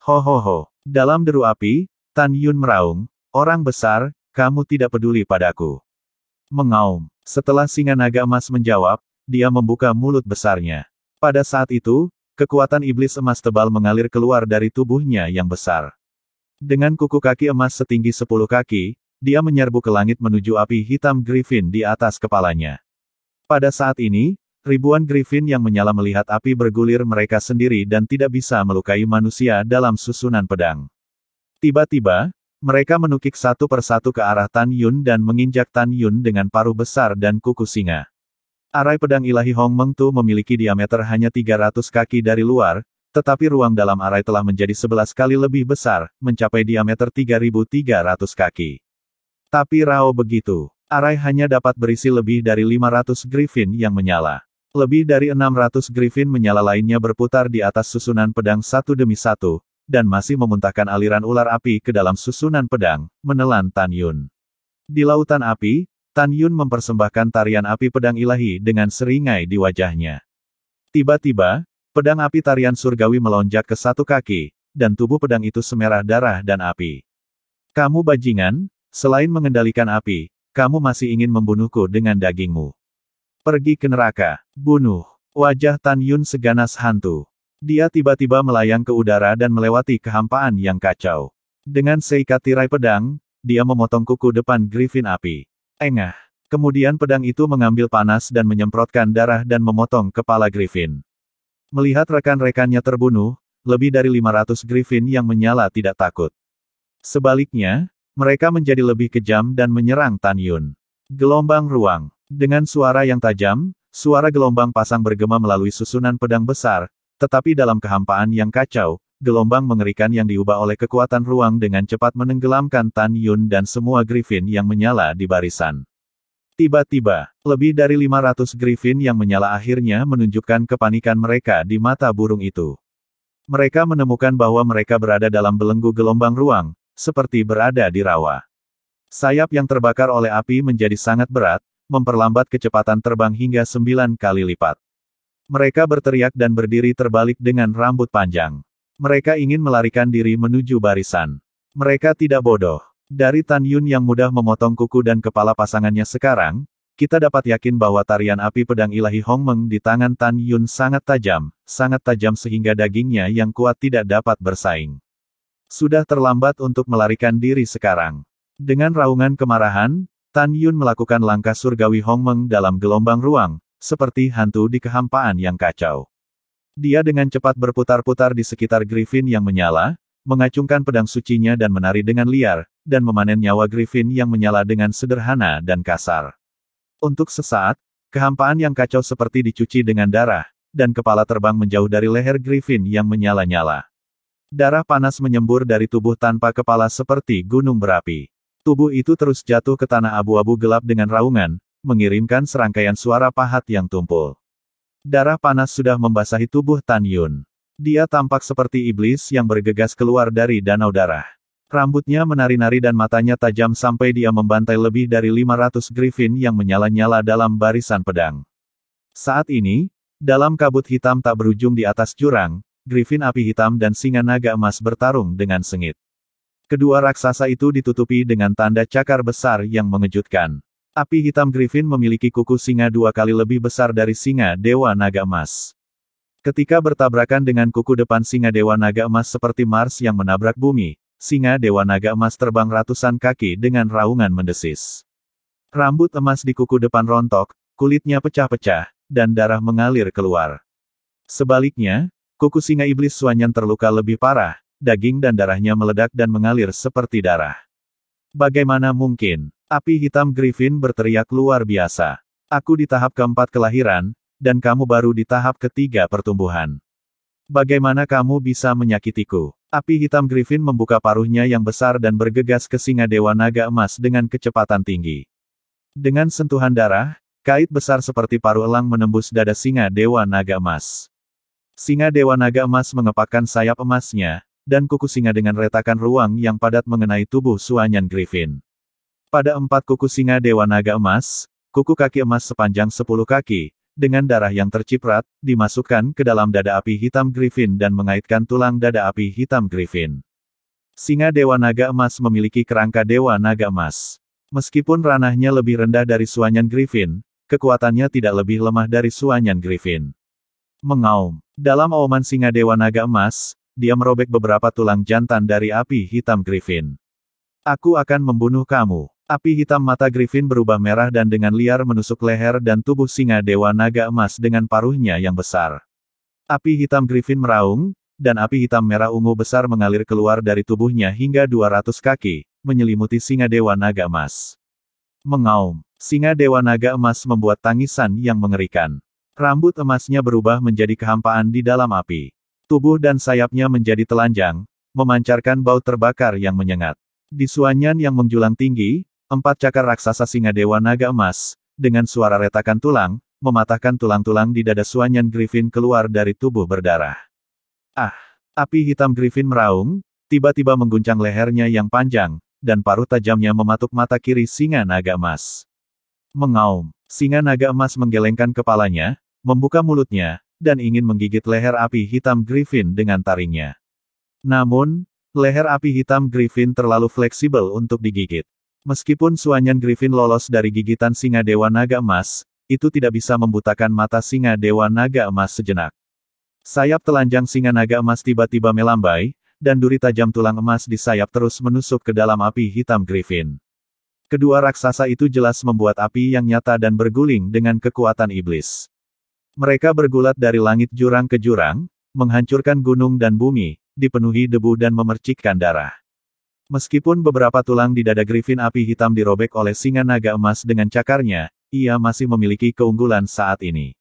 Ho ho ho. Dalam deru api, Tan Yun meraung, orang besar, kamu tidak peduli padaku. Mengaum. Setelah singa naga emas menjawab, dia membuka mulut besarnya. Pada saat itu, kekuatan iblis emas tebal mengalir keluar dari tubuhnya yang besar. Dengan kuku kaki emas setinggi 10 kaki, dia menyerbu ke langit menuju api hitam Griffin di atas kepalanya. Pada saat ini, ribuan Griffin yang menyala melihat api bergulir mereka sendiri dan tidak bisa melukai manusia dalam susunan pedang. Tiba-tiba, mereka menukik satu persatu ke arah Tan Yun dan menginjak Tan Yun dengan paruh besar dan kuku singa. Arai pedang ilahi Hong Meng Tu memiliki diameter hanya 300 kaki dari luar, tetapi ruang dalam arai telah menjadi 11 kali lebih besar, mencapai diameter 3.300 kaki. Tapi rao begitu. Arai hanya dapat berisi lebih dari 500 Griffin yang menyala. Lebih dari 600 Griffin menyala lainnya berputar di atas susunan pedang satu demi satu, dan masih memuntahkan aliran ular api ke dalam susunan pedang, menelan Tan Yun. Di lautan api, Tan Yun mempersembahkan tarian api pedang ilahi dengan seringai di wajahnya. Tiba-tiba, pedang api tarian surgawi melonjak ke satu kaki, dan tubuh pedang itu semerah darah dan api. Kamu bajingan, selain mengendalikan api, kamu masih ingin membunuhku dengan dagingmu. Pergi ke neraka, bunuh. Wajah Tan Yun seganas hantu. Dia tiba-tiba melayang ke udara dan melewati kehampaan yang kacau. Dengan seikat tirai pedang, dia memotong kuku depan Griffin api. Engah. Kemudian pedang itu mengambil panas dan menyemprotkan darah dan memotong kepala Griffin. Melihat rekan-rekannya terbunuh, lebih dari 500 Griffin yang menyala tidak takut. Sebaliknya, mereka menjadi lebih kejam dan menyerang Tan Yun. Gelombang ruang. Dengan suara yang tajam, suara gelombang pasang bergema melalui susunan pedang besar, tetapi dalam kehampaan yang kacau, gelombang mengerikan yang diubah oleh kekuatan ruang dengan cepat menenggelamkan Tan Yun dan semua Griffin yang menyala di barisan. Tiba-tiba, lebih dari 500 Griffin yang menyala akhirnya menunjukkan kepanikan mereka di mata burung itu. Mereka menemukan bahwa mereka berada dalam belenggu gelombang ruang, seperti berada di rawa. Sayap yang terbakar oleh api menjadi sangat berat, memperlambat kecepatan terbang hingga 9 kali lipat. Mereka berteriak dan berdiri terbalik dengan rambut panjang. Mereka ingin melarikan diri menuju barisan. Mereka tidak bodoh. Dari Tan Yun yang mudah memotong kuku dan kepala pasangannya sekarang, kita dapat yakin bahwa tarian api pedang ilahi Hongmeng di tangan Tan Yun sangat tajam sehingga dagingnya yang kuat tidak dapat bersaing. Sudah terlambat untuk melarikan diri sekarang. Dengan raungan kemarahan, Tan Yun melakukan langkah surgawi Hongmeng dalam gelombang ruang, seperti hantu di kehampaan yang kacau. Dia dengan cepat berputar-putar di sekitar Griffin yang menyala, mengacungkan pedang sucinya dan menari dengan liar, dan memanen nyawa Griffin yang menyala dengan sederhana dan kasar. Untuk sesaat, kehampaan yang kacau seperti dicuci dengan darah, dan kepala terbang menjauh dari leher Griffin yang menyala-nyala. Darah panas menyembur dari tubuh tanpa kepala seperti gunung berapi. Tubuh itu terus jatuh ke tanah abu-abu gelap dengan raungan, mengirimkan serangkaian suara pahat yang tumpul. Darah panas sudah membasahi tubuh Tan Yun. Dia tampak seperti iblis yang bergegas keluar dari danau darah. Rambutnya menari-nari dan matanya tajam sampai dia membantai lebih dari 500 Griffin yang menyala-nyala dalam barisan pedang. Saat ini, dalam kabut hitam tak berujung di atas jurang, Griffin api hitam dan singa naga emas bertarung dengan sengit. Kedua raksasa itu ditutupi dengan tanda cakar besar yang mengejutkan. Api hitam Griffin memiliki kuku singa 2 kali lebih besar dari singa Dewa Naga Emas. Ketika bertabrakan dengan kuku depan singa Dewa Naga Emas seperti Mars yang menabrak bumi, singa Dewa Naga Emas terbang ratusan kaki dengan raungan mendesis. Rambut emas di kuku depan rontok, kulitnya pecah-pecah, dan darah mengalir keluar. Sebaliknya, kuku singa iblis Suanyan terluka lebih parah, daging dan darahnya meledak dan mengalir seperti darah. Bagaimana mungkin? Api hitam Griffin berteriak luar biasa. Aku di tahap keempat kelahiran, dan kamu baru di tahap ketiga pertumbuhan. Bagaimana kamu bisa menyakitiku? Api hitam Griffin membuka paruhnya yang besar dan bergegas ke singa Dewa Naga Emas dengan kecepatan tinggi. Dengan sentuhan darah, kait besar seperti paruh elang menembus dada singa Dewa Naga Emas. Singa Dewa Naga Emas mengepakkan sayap emasnya, dan kuku singa dengan retakan ruang yang padat mengenai tubuh Suanyan Griffin. Pada 4 kuku singa Dewa Naga Emas, kuku kaki emas sepanjang 10 kaki, dengan darah yang terciprat, dimasukkan ke dalam dada api hitam Griffin dan mengaitkan tulang dada api hitam Griffin. Singa Dewa Naga Emas memiliki kerangka Dewa Naga Emas. Meskipun ranahnya lebih rendah dari Suanyan Griffin, kekuatannya tidak lebih lemah dari Suanyan Griffin. Mengaum. Dalam auman singa Dewa Naga Emas, dia merobek beberapa tulang jantan dari api hitam Griffin. Aku akan membunuh kamu. Api hitam mata Griffin berubah merah dan dengan liar menusuk leher dan tubuh singa Dewa Naga Emas dengan paruhnya yang besar. Api hitam Griffin meraung, dan api hitam merah ungu besar mengalir keluar dari tubuhnya hingga 200 kaki, menyelimuti singa Dewa Naga Emas. Mengaum. Singa Dewa Naga Emas membuat tangisan yang mengerikan. Rambut emasnya berubah menjadi kehampaan di dalam api. Tubuh dan sayapnya menjadi telanjang, memancarkan bau terbakar yang menyengat. Di Suanyan yang menjulang tinggi, 4 cakar raksasa singa Dewa Naga Emas, dengan suara retakan tulang, mematahkan tulang-tulang di dada Suanyan Griffin keluar dari tubuh berdarah. Ah! Api hitam Griffin meraung, tiba-tiba mengguncang lehernya yang panjang, dan paruh tajamnya mematuk mata kiri singa naga emas. Mengaum, singa naga emas menggelengkan kepalanya, membuka mulutnya, dan ingin menggigit leher api hitam Griffin dengan taringnya. Namun, leher api hitam Griffin terlalu fleksibel untuk digigit. Meskipun suanyan Griffin lolos dari gigitan singa Dewa Naga Emas, itu tidak bisa membutakan mata singa Dewa Naga Emas sejenak. Sayap telanjang singa naga emas tiba-tiba melambai, dan duri tajam tulang emas di sayap terus menusuk ke dalam api hitam Griffin. Kedua raksasa itu jelas membuat api yang nyata dan berguling dengan kekuatan iblis. Mereka bergulat dari langit jurang ke jurang, menghancurkan gunung dan bumi, dipenuhi debu dan memercikkan darah. Meskipun beberapa tulang di dada Griffin api hitam dirobek oleh singa naga emas dengan cakarnya, ia masih memiliki keunggulan saat ini.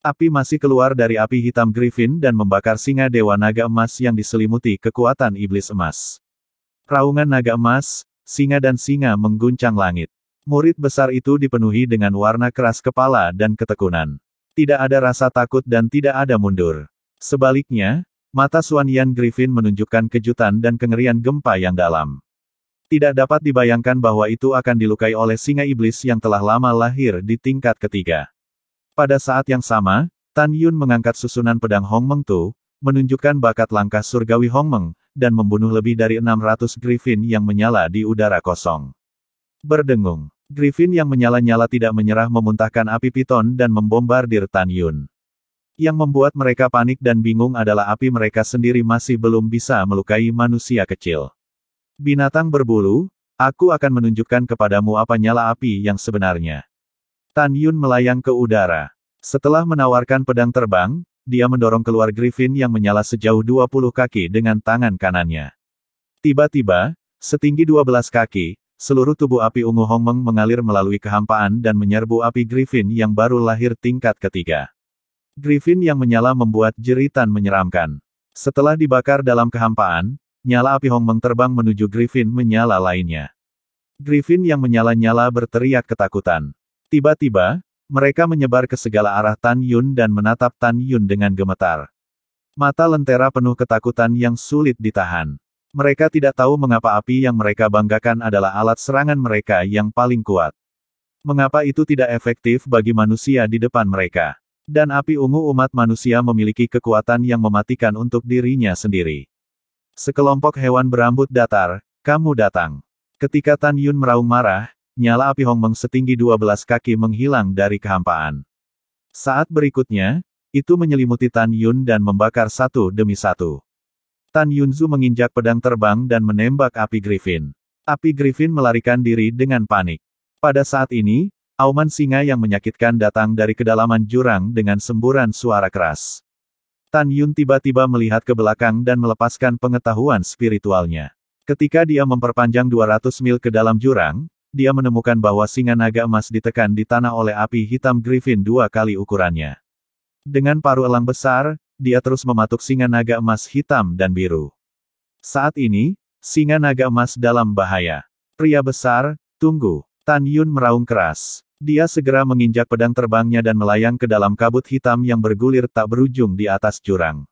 Api masih keluar dari api hitam Griffin dan membakar singa Dewa Naga Emas yang diselimuti kekuatan iblis emas. Raungan naga emas, singa dan singa mengguncang langit. Murid besar itu dipenuhi dengan warna keras kepala dan ketekunan. Tidak ada rasa takut dan tidak ada mundur. Sebaliknya, mata Suanyan Griffin menunjukkan kejutan dan kengerian gempa yang dalam. Tidak dapat dibayangkan bahwa itu akan dilukai oleh singa iblis yang telah lama lahir di tingkat ketiga. Pada saat yang sama, Tan Yun mengangkat susunan pedang Hong Meng Tu, menunjukkan bakat langkah surgawi Hong Meng, dan membunuh lebih dari 600 Griffin yang menyala di udara kosong. Berdengung. Griffin yang menyala-nyala tidak menyerah memuntahkan api piton dan membombardir Tan Yun. Yang membuat mereka panik dan bingung adalah api mereka sendiri masih belum bisa melukai manusia kecil. Binatang berbulu, aku akan menunjukkan kepadamu apa nyala api yang sebenarnya. Tan Yun melayang ke udara. Setelah menawarkan pedang terbang, dia mendorong keluar Griffin yang menyala sejauh 20 kaki dengan tangan kanannya. Tiba-tiba, setinggi 12 kaki, seluruh tubuh api ungu Hong Meng mengalir melalui kehampaan dan menyerbu api Griffin yang baru lahir tingkat ketiga. Griffin yang menyala membuat jeritan menyeramkan. Setelah dibakar dalam kehampaan, nyala api Hong Meng terbang menuju Griffin menyala lainnya. Griffin yang menyala-nyala berteriak ketakutan. Tiba-tiba, mereka menyebar ke segala arah Tan Yun dan menatap Tan Yun dengan gemetar. Mata lentera penuh ketakutan yang sulit ditahan. Mereka tidak tahu mengapa api yang mereka banggakan adalah alat serangan mereka yang paling kuat. Mengapa itu tidak efektif bagi manusia di depan mereka. Dan api ungu umat manusia memiliki kekuatan yang mematikan untuk dirinya sendiri. Sekelompok hewan berambut datar, kamu datang. Ketika Tan Yun meraung marah, nyala api Hong Meng setinggi 12 kaki menghilang dari kehampaan. Saat berikutnya, itu menyelimuti Tan Yun dan membakar satu demi satu. Tan Yunzu menginjak pedang terbang dan menembak api Griffin. Api Griffin melarikan diri dengan panik. Pada saat ini, auman singa yang menyakitkan datang dari kedalaman jurang dengan semburan suara keras. Tan Yun tiba-tiba melihat ke belakang dan melepaskan pengetahuan spiritualnya. Ketika dia memperpanjang 200 mil ke dalam jurang, dia menemukan bahwa singa naga emas ditekan di tanah oleh api hitam Griffin 2 kali ukurannya. Dengan paruh elang besar, dia terus mematuk singa naga emas hitam dan biru. Saat ini, singa naga emas dalam bahaya. Pria besar, tunggu. Tan Yun meraung keras. Dia segera menginjak pedang terbangnya dan melayang ke dalam kabut hitam yang bergulir tak berujung di atas jurang.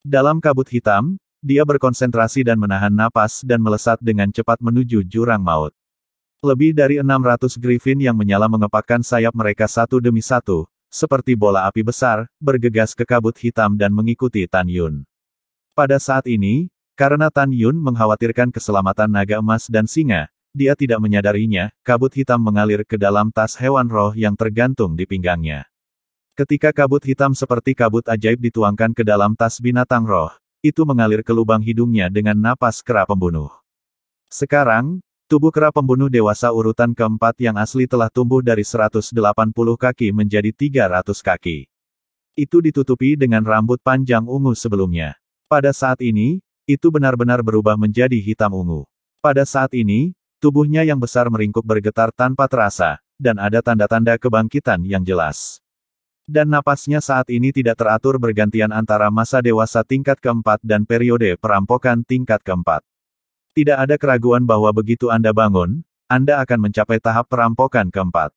Dalam kabut hitam, dia berkonsentrasi dan menahan napas dan melesat dengan cepat menuju jurang maut. Lebih dari 600 Griffin yang menyala mengepakkan sayap mereka satu demi satu, seperti bola api besar, bergegas ke kabut hitam dan mengikuti Tan Yun. Pada saat ini, karena Tan Yun mengkhawatirkan keselamatan naga emas dan singa, dia tidak menyadarinya, kabut hitam mengalir ke dalam tas hewan roh yang tergantung di pinggangnya. Ketika kabut hitam seperti kabut ajaib dituangkan ke dalam tas binatang roh, itu mengalir ke lubang hidungnya dengan napas kera pembunuh. Sekarang, tubuh kera pembunuh dewasa urutan keempat yang asli telah tumbuh dari 180 kaki menjadi 300 kaki. Itu ditutupi dengan rambut panjang ungu sebelumnya. Pada saat ini, itu benar-benar berubah menjadi hitam ungu. Pada saat ini, tubuhnya yang besar meringkuk bergetar tanpa terasa, dan ada tanda-tanda kebangkitan yang jelas. Dan napasnya saat ini tidak teratur bergantian antara masa dewasa tingkat keempat dan periode perampokan tingkat keempat. Tidak ada keraguan bahwa begitu Anda bangun, Anda akan mencapai tahap perampokan keempat.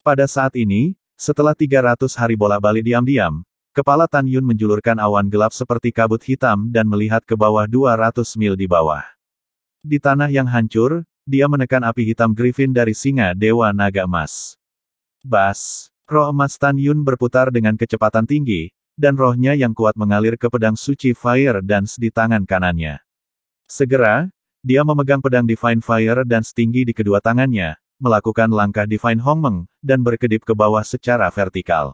Pada saat ini, setelah 300 hari bolak-balik diam-diam, Kepala Tan Yun menjulurkan awan gelap seperti kabut hitam dan melihat ke bawah 200 mil di bawah. Di tanah yang hancur, dia menekan api hitam Griffin dari singa Dewa Naga Emas. Bas! Roh emas Tan Yun berputar dengan kecepatan tinggi, dan rohnya yang kuat mengalir ke pedang suci Fire Dance di tangan kanannya. Segera, dia memegang pedang Divine Fire Dance tinggi di kedua tangannya, melakukan langkah Divine Hongmeng, dan berkedip ke bawah secara vertikal.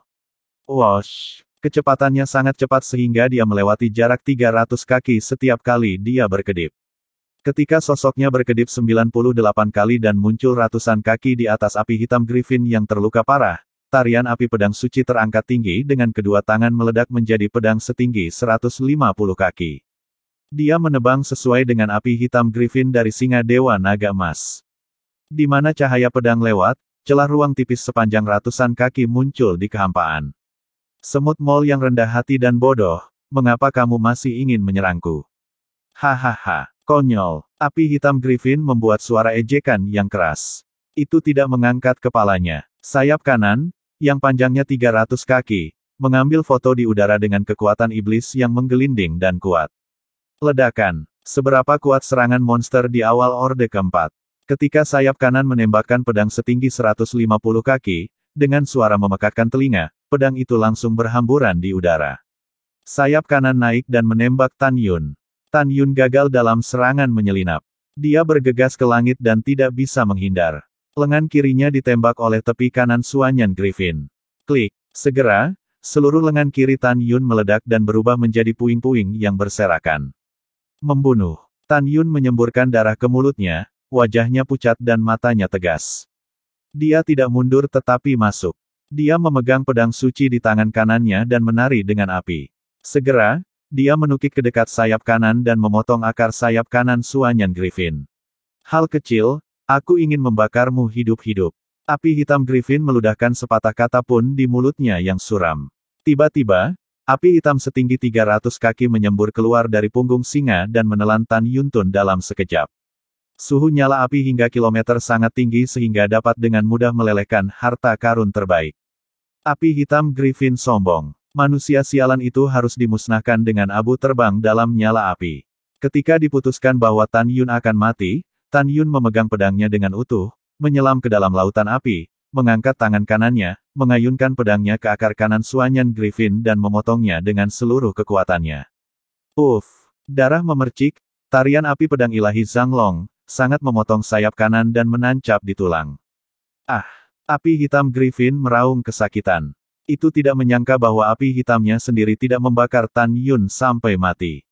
Whoosh! Kecepatannya sangat cepat sehingga dia melewati jarak 300 kaki setiap kali dia berkedip. Ketika sosoknya berkedip 98 kali dan muncul ratusan kaki di atas api hitam Griffin yang terluka parah, tarian api pedang suci terangkat tinggi dengan kedua tangan meledak menjadi pedang setinggi 150 kaki. Dia menebang sesuai dengan api hitam Griffin dari singa Dewa Naga Emas. Di mana cahaya pedang lewat, celah ruang tipis sepanjang ratusan kaki muncul di kehampaan. Semut Mol yang rendah hati dan bodoh, mengapa kamu masih ingin menyerangku? Hahaha, konyol. Api hitam Griffin membuat suara ejekan yang keras. Itu tidak mengangkat kepalanya. Sayap kanan, yang panjangnya 300 kaki, mengambil foto di udara dengan kekuatan iblis yang menggelinding dan kuat. Ledakan. Seberapa kuat serangan monster di awal Orde keempat. Ketika sayap kanan menembakkan pedang setinggi 150 kaki, dengan suara memekakkan telinga, pedang itu langsung berhamburan di udara. Sayap kanan naik dan menembak Tan Yun. Tan Yun gagal dalam serangan menyelinap. Dia bergegas ke langit dan tidak bisa menghindar. Lengan kirinya ditembak oleh tepi kanan Suanyan Griffin. Klik. Segera, seluruh lengan kiri Tan Yun meledak dan berubah menjadi puing-puing yang berserakan. Membunuh. Tan Yun menyemburkan darah ke mulutnya, wajahnya pucat dan matanya tegas. Dia tidak mundur tetapi masuk. Dia memegang pedang suci di tangan kanannya dan menari dengan api. Segera, dia menukik ke dekat sayap kanan dan memotong akar sayap kanan Suanyan Griffin. Hal kecil, aku ingin membakarmu hidup-hidup. Api hitam Griffin meludahkan sepatah kata pun di mulutnya yang suram. Tiba-tiba, api hitam setinggi 300 kaki menyembur keluar dari punggung singa dan menelan Tan Yun Tun dalam sekejap. Suhu nyala api hingga kilometer sangat tinggi sehingga dapat dengan mudah melelehkan harta karun terbaik. Api hitam Griffin sombong. Manusia sialan itu harus dimusnahkan dengan abu terbang dalam nyala api. Ketika diputuskan bahwa Tan Yun akan mati, Tan Yun memegang pedangnya dengan utuh, menyelam ke dalam lautan api, mengangkat tangan kanannya, mengayunkan pedangnya ke akar kanan Suanyan Griffin dan memotongnya dengan seluruh kekuatannya. Uff! Darah memercik, tarian api pedang ilahi Zanglong sangat memotong sayap kanan dan menancap di tulang. Ah! Api hitam Griffin meraung kesakitan. Itu tidak menyangka bahwa api hitamnya sendiri tidak membakar Tan Yun sampai mati.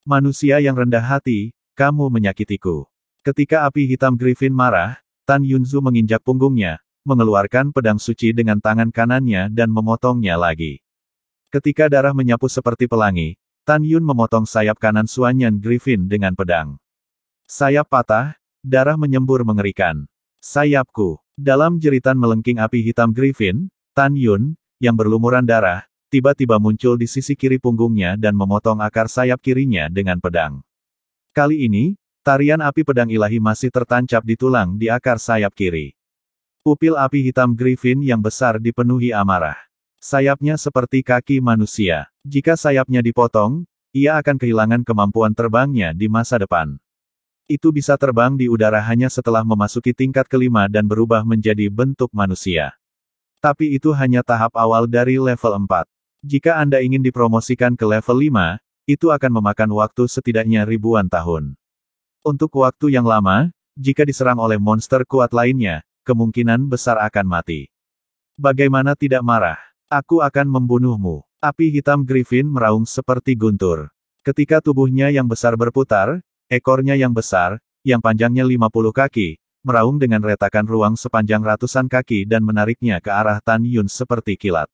Manusia yang rendah hati, kamu menyakitiku. Ketika api hitam Griffin marah, Tan Yunzu menginjak punggungnya, mengeluarkan pedang suci dengan tangan kanannya dan memotongnya lagi. Ketika darah menyapu seperti pelangi, Tan Yun memotong sayap kanan Suanyan Griffin dengan pedang. Sayap patah, darah menyembur mengerikan. Sayapku. Dalam jeritan melengking api hitam Griffin, Tan Yun, yang berlumuran darah, tiba-tiba muncul di sisi kiri punggungnya dan memotong akar sayap kirinya dengan pedang. Kali ini, tarian api pedang ilahi masih tertancap di tulang di akar sayap kiri. Pupil api hitam Griffin yang besar dipenuhi amarah. Sayapnya seperti kaki manusia. Jika sayapnya dipotong, ia akan kehilangan kemampuan terbangnya di masa depan. Itu bisa terbang di udara hanya setelah memasuki tingkat kelima dan berubah menjadi bentuk manusia. Tapi itu hanya tahap awal dari level 4. Jika Anda ingin dipromosikan ke level 5, itu akan memakan waktu setidaknya ribuan tahun. Untuk waktu yang lama, jika diserang oleh monster kuat lainnya, kemungkinan besar akan mati. Bagaimana tidak marah? Aku akan membunuhmu. Api hitam Griffin meraung seperti guntur. Ketika tubuhnya yang besar berputar, ekornya yang besar, yang panjangnya 50 kaki, meraung dengan retakan ruang sepanjang ratusan kaki dan menariknya ke arah Tan Yun seperti kilat.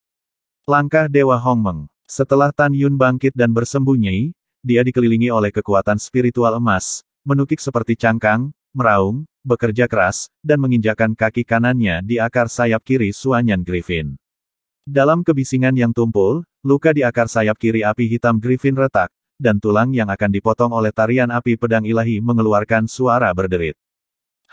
Langkah Dewa Hongmeng. Setelah Tan Yun bangkit dan bersembunyi, dia dikelilingi oleh kekuatan spiritual emas, menukik seperti cangkang, meraung, bekerja keras, dan menginjakkan kaki kanannya di akar sayap kiri Suanyan Griffin. Dalam kebisingan yang tumpul, luka di akar sayap kiri api hitam Griffin retak, dan tulang yang akan dipotong oleh tarian api pedang ilahi mengeluarkan suara berderit.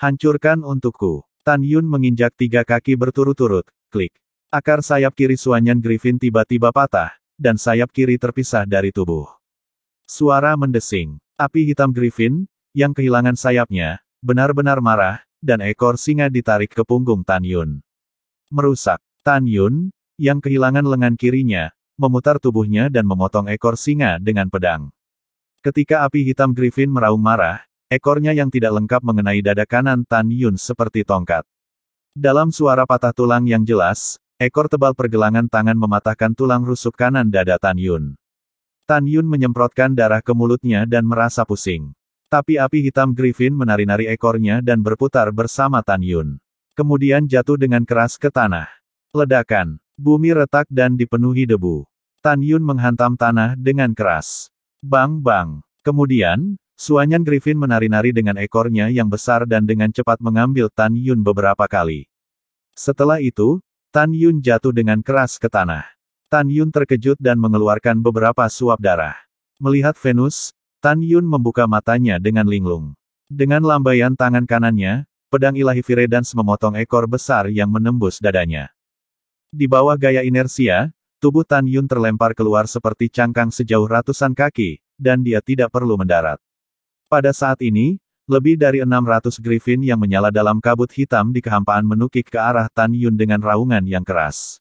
Hancurkan untukku. Tan Yun menginjak 3 kaki berturut-turut, klik. Akar sayap kiri Suanyan Griffin tiba-tiba patah, dan sayap kiri terpisah dari tubuh. Suara mendesing. Api hitam Griffin, yang kehilangan sayapnya, benar-benar marah, dan ekor singa ditarik ke punggung Tan Yun. Merusak. Tan Yun, yang kehilangan lengan kirinya, memutar tubuhnya dan memotong ekor singa dengan pedang. Ketika api hitam Griffin meraung marah, ekornya yang tidak lengkap mengenai dada kanan Tan Yun seperti tongkat. Dalam suara patah tulang yang jelas, ekor tebal pergelangan tangan mematahkan tulang rusuk kanan dada Tan Yun. Tan Yun menyemprotkan darah ke mulutnya dan merasa pusing. Tapi api hitam Griffin menari-nari ekornya dan berputar bersama Tan Yun. Kemudian jatuh dengan keras ke tanah. Ledakan. Bumi retak dan dipenuhi debu. Tan Yun menghantam tanah dengan keras. Bang bang. Kemudian, Suanyan Griffin menari-nari dengan ekornya yang besar dan dengan cepat mengambil Tan Yun beberapa kali. Setelah itu, Tan Yun jatuh dengan keras ke tanah. Tan Yun terkejut dan mengeluarkan beberapa suap darah. Melihat Venus, Tan Yun membuka matanya dengan linglung. Dengan lambaian tangan kanannya, pedang ilahi Viredans memotong ekor besar yang menembus dadanya. Di bawah gaya inersia, tubuh Tan Yun terlempar keluar seperti cangkang sejauh ratusan kaki, dan dia tidak perlu mendarat. Pada saat ini, lebih dari 600 Griffin yang menyala dalam kabut hitam di kehampaan menukik ke arah Tan Yun dengan raungan yang keras.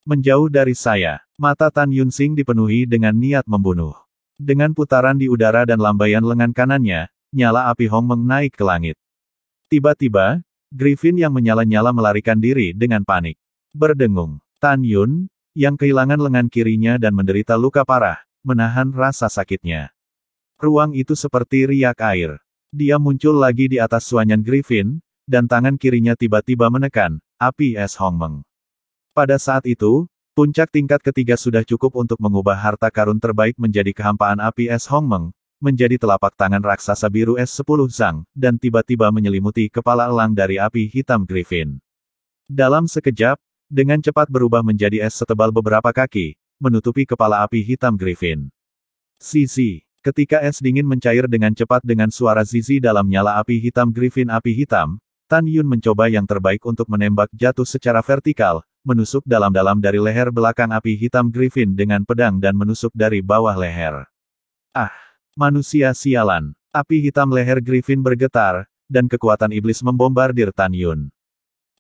Menjauh dari saya, mata Tan Yun Sing dipenuhi dengan niat membunuh. Dengan putaran di udara dan lambaian lengan kanannya, nyala api Hongmeng naik ke langit. Tiba-tiba, Griffin yang menyala-nyala melarikan diri dengan panik. Berdengung, Tan Yun, yang kehilangan lengan kirinya dan menderita luka parah, menahan rasa sakitnya. Ruang itu seperti riak air. Dia muncul lagi di atas Suanyan Griffin, dan tangan kirinya tiba-tiba menekan api es Hongmeng. Pada saat itu, puncak tingkat ketiga sudah cukup untuk mengubah harta karun terbaik menjadi kehampaan api es Hongmeng, menjadi telapak tangan raksasa biru S10 Zhang, dan tiba-tiba menyelimuti kepala elang dari api hitam Griffin. Dalam sekejap, dengan cepat berubah menjadi es setebal beberapa kaki, menutupi kepala api hitam Griffin. Zizi. Ketika es dingin mencair dengan cepat dengan suara zizi dalam nyala api hitam Griffin api hitam, Tan Yun mencoba yang terbaik untuk menembak jatuh secara vertikal, menusuk dalam-dalam dari leher belakang api hitam Griffin dengan pedang dan menusuk dari bawah leher. Ah! Manusia sialan! Api hitam leher Griffin bergetar, dan kekuatan iblis membombardir Tan Yun.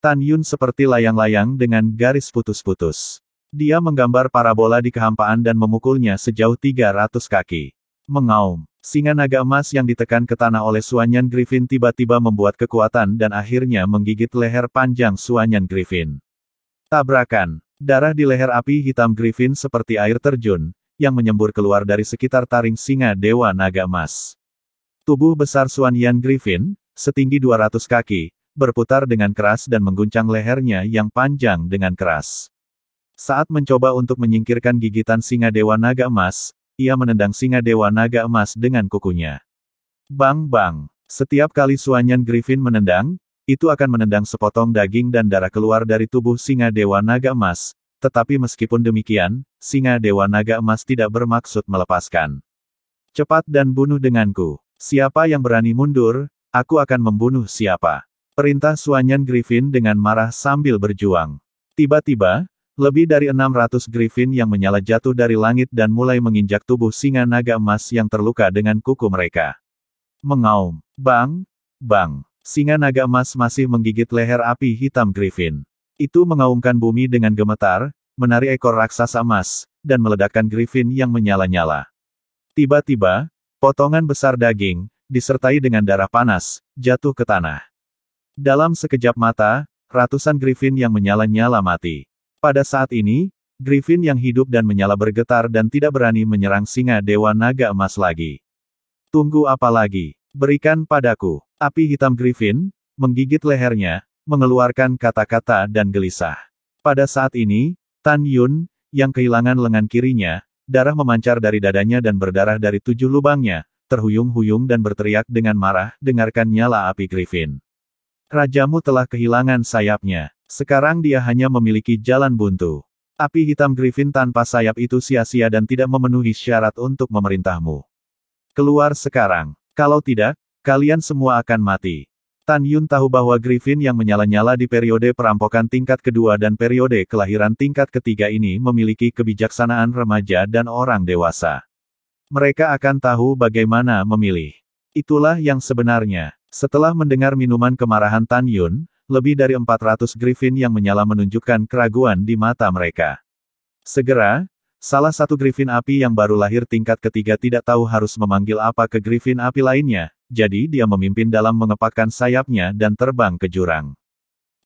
Tan Yun seperti layang-layang dengan garis putus-putus. Dia menggambar parabola di kehampaan dan memukulnya sejauh 300 kaki. Mengaum. Singa naga emas yang ditekan ke tanah oleh Suanyan Griffin tiba-tiba membuat kekuatan dan akhirnya menggigit leher panjang Suanyan Griffin. Tabrakan. Darah di leher api hitam Griffin seperti air terjun, yang menyembur keluar dari sekitar taring singa Dewa Naga Emas. Tubuh besar Suanyan Griffin, setinggi 200 kaki, berputar dengan keras dan mengguncang lehernya yang panjang dengan keras. Saat mencoba untuk menyingkirkan gigitan singa Dewa Naga Emas, ia menendang singa Dewa Naga Emas dengan kukunya. Bang bang. Setiap kali Suanyan Griffin menendang, itu akan menendang sepotong daging dan darah keluar dari tubuh singa Dewa Naga Emas, tetapi meskipun demikian, singa Dewa Naga Emas tidak bermaksud melepaskan. Cepat dan bunuh denganku. Siapa yang berani mundur, aku akan membunuh siapa. Perintah Suanyan Griffin dengan marah sambil berjuang. Tiba-tiba, lebih dari 600 Griffin yang menyala jatuh dari langit dan mulai menginjak tubuh singa naga emas yang terluka dengan kuku mereka. Mengaum. Bang! Bang! Singa naga emas masih menggigit leher api hitam Griffin. Itu mengaumkan bumi dengan gemetar, menarik ekor raksasa emas, dan meledakkan Griffin yang menyala-nyala. Tiba-tiba, potongan besar daging, disertai dengan darah panas, jatuh ke tanah. Dalam sekejap mata, ratusan Griffin yang menyala-nyala mati. Pada saat ini, Griffin yang hidup dan menyala bergetar dan tidak berani menyerang singa Dewa Naga Emas lagi. Tunggu apa lagi? Berikan padaku. Api hitam Griffin, menggigit lehernya, mengeluarkan kata-kata dan gelisah. Pada saat ini, Tan Yun, yang kehilangan lengan kirinya, darah memancar dari dadanya dan berdarah dari 7 lubangnya, terhuyung-huyung dan berteriak dengan marah, dengarkan nyala api Griffin. Rajamu telah kehilangan sayapnya. Sekarang dia hanya memiliki jalan buntu. Api hitam Griffin tanpa sayap itu sia-sia dan tidak memenuhi syarat untuk memerintahmu. Keluar sekarang. Kalau tidak, kalian semua akan mati. Tan Yun tahu bahwa Griffin yang menyala-nyala di periode perampokan tingkat kedua dan periode kelahiran tingkat ketiga ini memiliki kebijaksanaan remaja dan orang dewasa. Mereka akan tahu bagaimana memilih. Itulah yang sebenarnya. Setelah mendengar minuman kemarahan Tan Yun, lebih dari 400 Griffin yang menyala menunjukkan keraguan di mata mereka. Segera, salah satu Griffin api yang baru lahir tingkat ketiga tidak tahu harus memanggil apa ke Griffin api lainnya, jadi dia memimpin dalam mengepakkan sayapnya dan terbang ke jurang.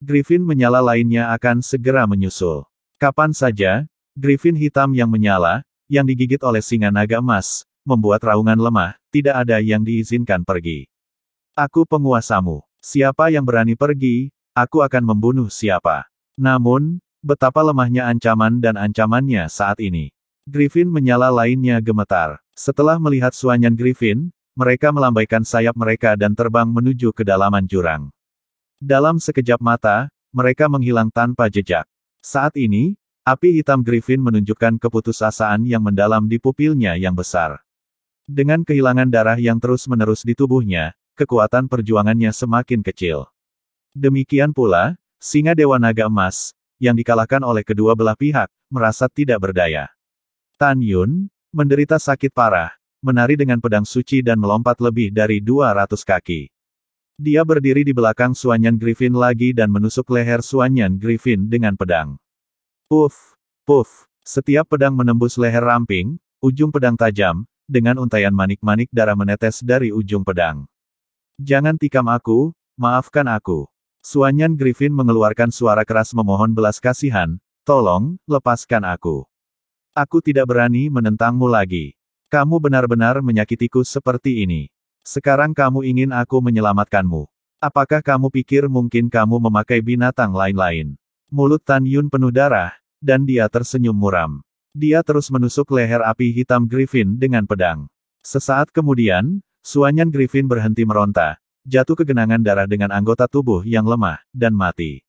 Griffin menyala lainnya akan segera menyusul. Kapan saja, Griffin hitam yang menyala, yang digigit oleh singa naga emas, membuat raungan lemah, tidak ada yang diizinkan pergi. Aku penguasamu. Siapa yang berani pergi, aku akan membunuh siapa. Namun, betapa lemahnya ancaman dan ancamannya saat ini. Griffin menyala lainnya gemetar. Setelah melihat suanyan Griffin, mereka melambaikan sayap mereka dan terbang menuju kedalaman jurang. Dalam sekejap mata, mereka menghilang tanpa jejak. Saat ini, api hitam Griffin menunjukkan keputusasaan yang mendalam di pupilnya yang besar. Dengan kehilangan darah yang terus-menerus di tubuhnya, kekuatan perjuangannya semakin kecil. Demikian pula, singa Dewa Naga Emas, yang dikalahkan oleh kedua belah pihak, merasa tidak berdaya. Tan Yun, menderita sakit parah, menari dengan pedang suci dan melompat lebih dari 200 kaki. Dia berdiri di belakang suanyan Griffin lagi dan menusuk leher suanyan Griffin dengan pedang. Puff, puff, setiap pedang menembus leher ramping, ujung pedang tajam, dengan untaian manik-manik darah menetes dari ujung pedang. Jangan tikam aku, maafkan aku. Suanyan Griffin mengeluarkan suara keras memohon belas kasihan, tolong, lepaskan aku. Aku tidak berani menentangmu lagi. Kamu benar-benar menyakitiku seperti ini. Sekarang kamu ingin aku menyelamatkanmu. Apakah kamu pikir mungkin kamu memakai binatang lain-lain? Mulut Tan Yun penuh darah, dan dia tersenyum muram. Dia terus menusuk leher api hitam Griffin dengan pedang. Sesaat kemudian, suanyan Griffin berhenti meronta, jatuh ke genangan darah dengan anggota tubuh yang lemah, dan mati.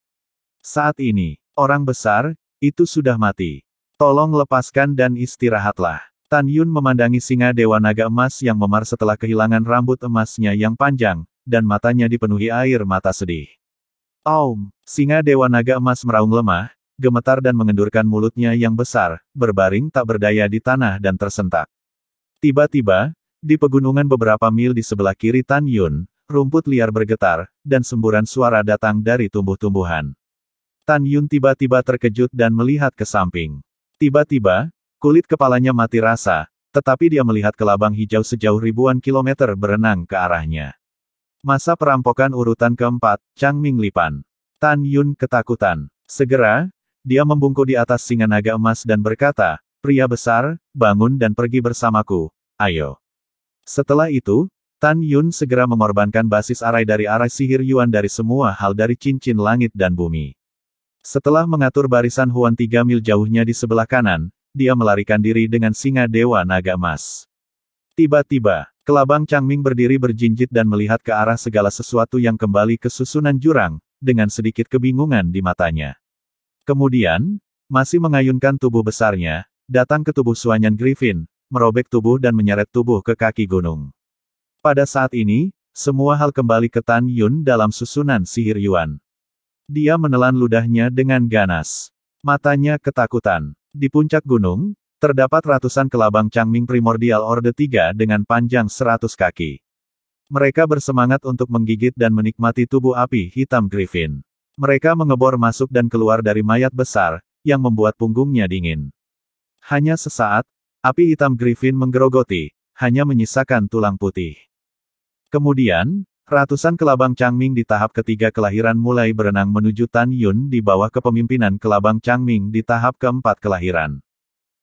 Saat ini, orang besar, itu sudah mati. Tolong lepaskan dan istirahatlah. Tan Yun memandangi singa Dewa Naga Emas yang memar setelah kehilangan rambut emasnya yang panjang, dan matanya dipenuhi air mata sedih. Aum! Singa Dewa Naga Emas meraung lemah, gemetar dan mengendurkan mulutnya yang besar, berbaring tak berdaya di tanah dan tersentak. Tiba-tiba, di pegunungan beberapa mil di sebelah kiri Tan Yun, rumput liar bergetar, dan semburan suara datang dari tumbuh-tumbuhan. Tan Yun tiba-tiba terkejut dan melihat ke samping. Tiba-tiba, kulit kepalanya mati rasa, tetapi dia melihat kelabang hijau sejauh ribuan kilometer berenang ke arahnya. Masa perampokan urutan keempat, Changming Lipan. Tan Yun ketakutan. Segera, dia membungkuk di atas singa naga emas dan berkata, pria besar, bangun dan pergi bersamaku, ayo. Setelah itu, Tan Yun segera mengorbankan basis arai dari arai sihir Yuan dari semua hal dari cincin langit dan bumi. Setelah mengatur barisan Huan 3 mil jauhnya di sebelah kanan, dia melarikan diri dengan singa Dewa Naga Emas. Tiba-tiba, kelabang Changming berdiri berjinjit dan melihat ke arah segala sesuatu yang kembali ke susunan jurang, dengan sedikit kebingungan di matanya. Kemudian, masih mengayunkan tubuh besarnya, datang ke tubuh suanyan Griffin, merobek tubuh dan menyeret tubuh ke kaki gunung. Pada saat ini, semua hal kembali ke Tan Yun dalam susunan sihir Yuan. Dia menelan ludahnya dengan ganas. Matanya ketakutan. Di puncak gunung, terdapat ratusan kelabang Changming Primordial Orde 3 dengan panjang 100 kaki. Mereka bersemangat untuk menggigit dan menikmati tubuh api hitam Griffin. Mereka mengebor masuk dan keluar dari mayat besar, yang membuat punggungnya dingin. Hanya sesaat, api hitam Griffin menggerogoti, hanya menyisakan tulang putih. Kemudian, ratusan kelabang Changming di tahap ketiga kelahiran mulai berenang menuju Tan Yun di bawah kepemimpinan kelabang Changming di tahap keempat kelahiran.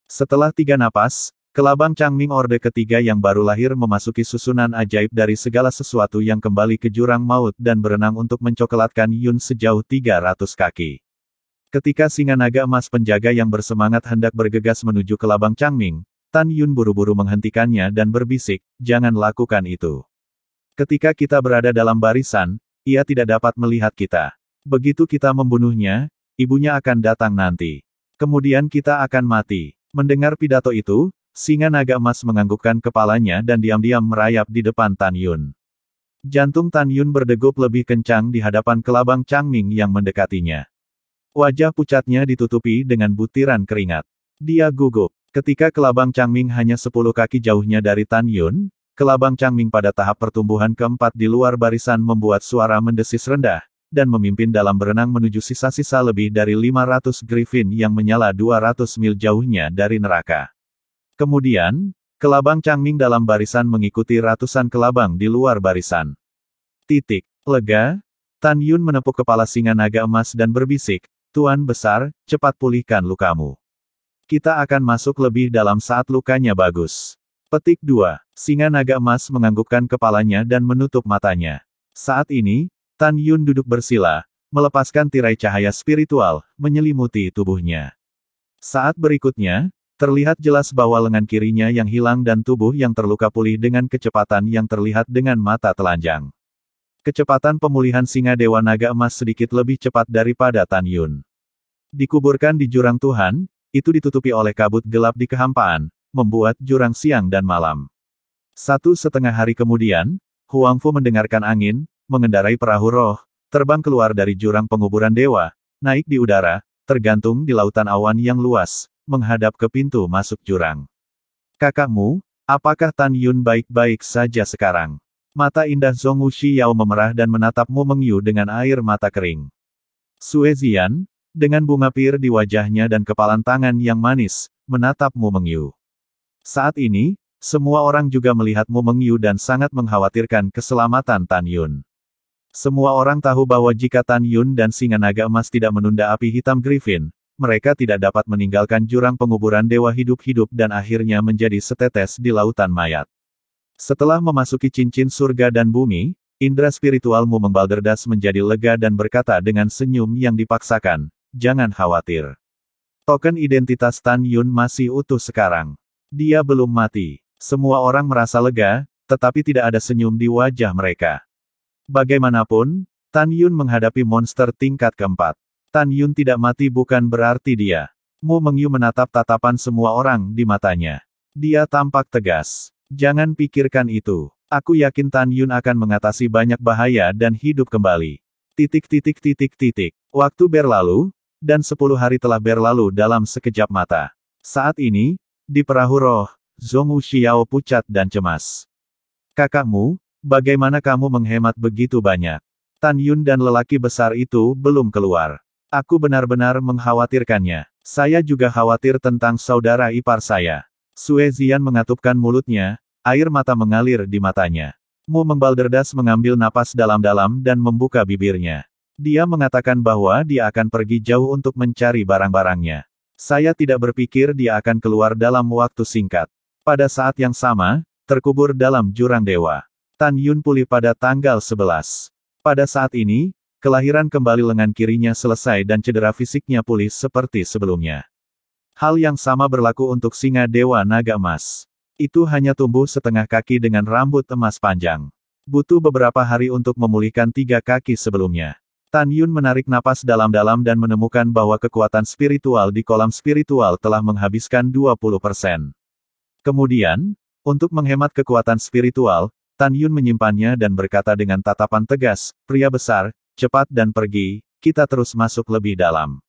Setelah 3 napas, kelabang Changming Orde ketiga yang baru lahir memasuki susunan ajaib dari segala sesuatu yang kembali ke jurang maut dan berenang untuk mencoklatkan Yun sejauh 300 kaki. Ketika singa naga emas penjaga yang bersemangat hendak bergegas menuju kelabang Changming, Tan Yun buru-buru menghentikannya dan berbisik, jangan lakukan itu. Ketika kita berada dalam barisan, ia tidak dapat melihat kita. Begitu kita membunuhnya, ibunya akan datang nanti. Kemudian kita akan mati. Mendengar pidato itu, singa naga emas menganggukkan kepalanya dan diam-diam merayap di depan Tan Yun. Jantung Tan Yun berdegup lebih kencang di hadapan kelabang Changming yang mendekatinya. Wajah pucatnya ditutupi dengan butiran keringat. Dia gugup. Ketika kelabang Changming hanya 10 kaki jauhnya dari Tan Yun, kelabang Changming pada tahap pertumbuhan keempat di luar barisan membuat suara mendesis rendah, dan memimpin dalam berenang menuju sisa-sisa lebih dari 500 Griffin yang menyala 200 mil jauhnya dari neraka. Kemudian, kelabang Changming dalam barisan mengikuti ratusan kelabang di luar barisan. Lega, Tan Yun menepuk kepala singa naga emas dan berbisik, "Tuan besar, cepat pulihkan lukamu. Kita akan masuk lebih dalam saat lukanya bagus." Petik 2. Singa naga emas menganggukkan kepalanya dan menutup matanya. Saat ini, Tan Yun duduk bersila, melepaskan tirai cahaya spiritual, menyelimuti tubuhnya. Saat berikutnya, terlihat jelas bahwa lengan kirinya yang hilang dan tubuh yang terluka pulih dengan kecepatan yang terlihat dengan mata telanjang. Kecepatan pemulihan singa Dewa Naga Emas sedikit lebih cepat daripada Tan Yun. Dikuburkan di jurang Tuhan, itu ditutupi oleh kabut gelap di kehampaan, membuat jurang siang dan malam. 1,5 hari kemudian, Huang Fu mendengarkan angin, mengendarai perahu roh, terbang keluar dari jurang penguburan dewa, naik di udara, tergantung di lautan awan yang luas, menghadap ke pintu masuk jurang. "Kakakmu, apakah Tan Yun baik-baik saja sekarang?" Mata indah Zhong Wuxiao memerah dan menatap Mu Mengyu dengan air mata kering. Sue Zian, dengan bunga pir di wajahnya dan kepalan tangan yang manis, menatap Mu Mengyu. Saat ini, semua orang juga melihat Mu Mengyu dan sangat mengkhawatirkan keselamatan Tan Yun. Semua orang tahu bahwa jika Tan Yun dan Singa Naga Emas tidak menunda api hitam Griffin, mereka tidak dapat meninggalkan jurang penguburan dewa hidup-hidup dan akhirnya menjadi setetes di lautan mayat. Setelah memasuki cincin surga dan bumi, indera spiritual Mu Mengbalderdas menjadi lega dan berkata dengan senyum yang dipaksakan, "Jangan khawatir. Token identitas Tan Yun masih utuh sekarang. Dia belum mati." Semua orang merasa lega, tetapi tidak ada senyum di wajah mereka. Bagaimanapun, Tan Yun menghadapi monster tingkat keempat. Tan Yun tidak mati bukan berarti dia. Mu Mengyu menatap tatapan semua orang di matanya. Dia tampak tegas. "Jangan pikirkan itu. Aku yakin Tan Yun akan mengatasi banyak bahaya dan hidup kembali." Waktu berlalu, dan 10 hari telah berlalu dalam sekejap mata. Saat ini, di perahu roh, Zhong Wuxiao pucat dan cemas. "Kakakmu, bagaimana kamu menghemat begitu banyak? Tan Yun dan lelaki besar itu belum keluar. Aku benar-benar mengkhawatirkannya. Saya juga khawatir tentang saudara ipar saya." Sue Zian mengatupkan mulutnya, air mata mengalir di matanya. Mu Mengbalderdas mengambil napas dalam-dalam dan membuka bibirnya. Dia mengatakan bahwa dia akan pergi jauh untuk mencari barang-barangnya. "Saya tidak berpikir dia akan keluar dalam waktu singkat." Pada saat yang sama, terkubur dalam jurang dewa. Tan Yun pulih pada tanggal 11. Pada saat ini, kelahiran kembali lengan kirinya selesai dan cedera fisiknya pulih seperti sebelumnya. Hal yang sama berlaku untuk singa Dewa Naga Emas. Itu hanya tumbuh setengah kaki dengan rambut emas panjang. Butuh beberapa hari untuk memulihkan 3 kaki sebelumnya. Tan Yun menarik napas dalam-dalam dan menemukan bahwa kekuatan spiritual di kolam spiritual telah menghabiskan 20%. Kemudian, untuk menghemat kekuatan spiritual, Tan Yun menyimpannya dan berkata dengan tatapan tegas, "Pria besar, cepat dan pergi, kita terus masuk lebih dalam."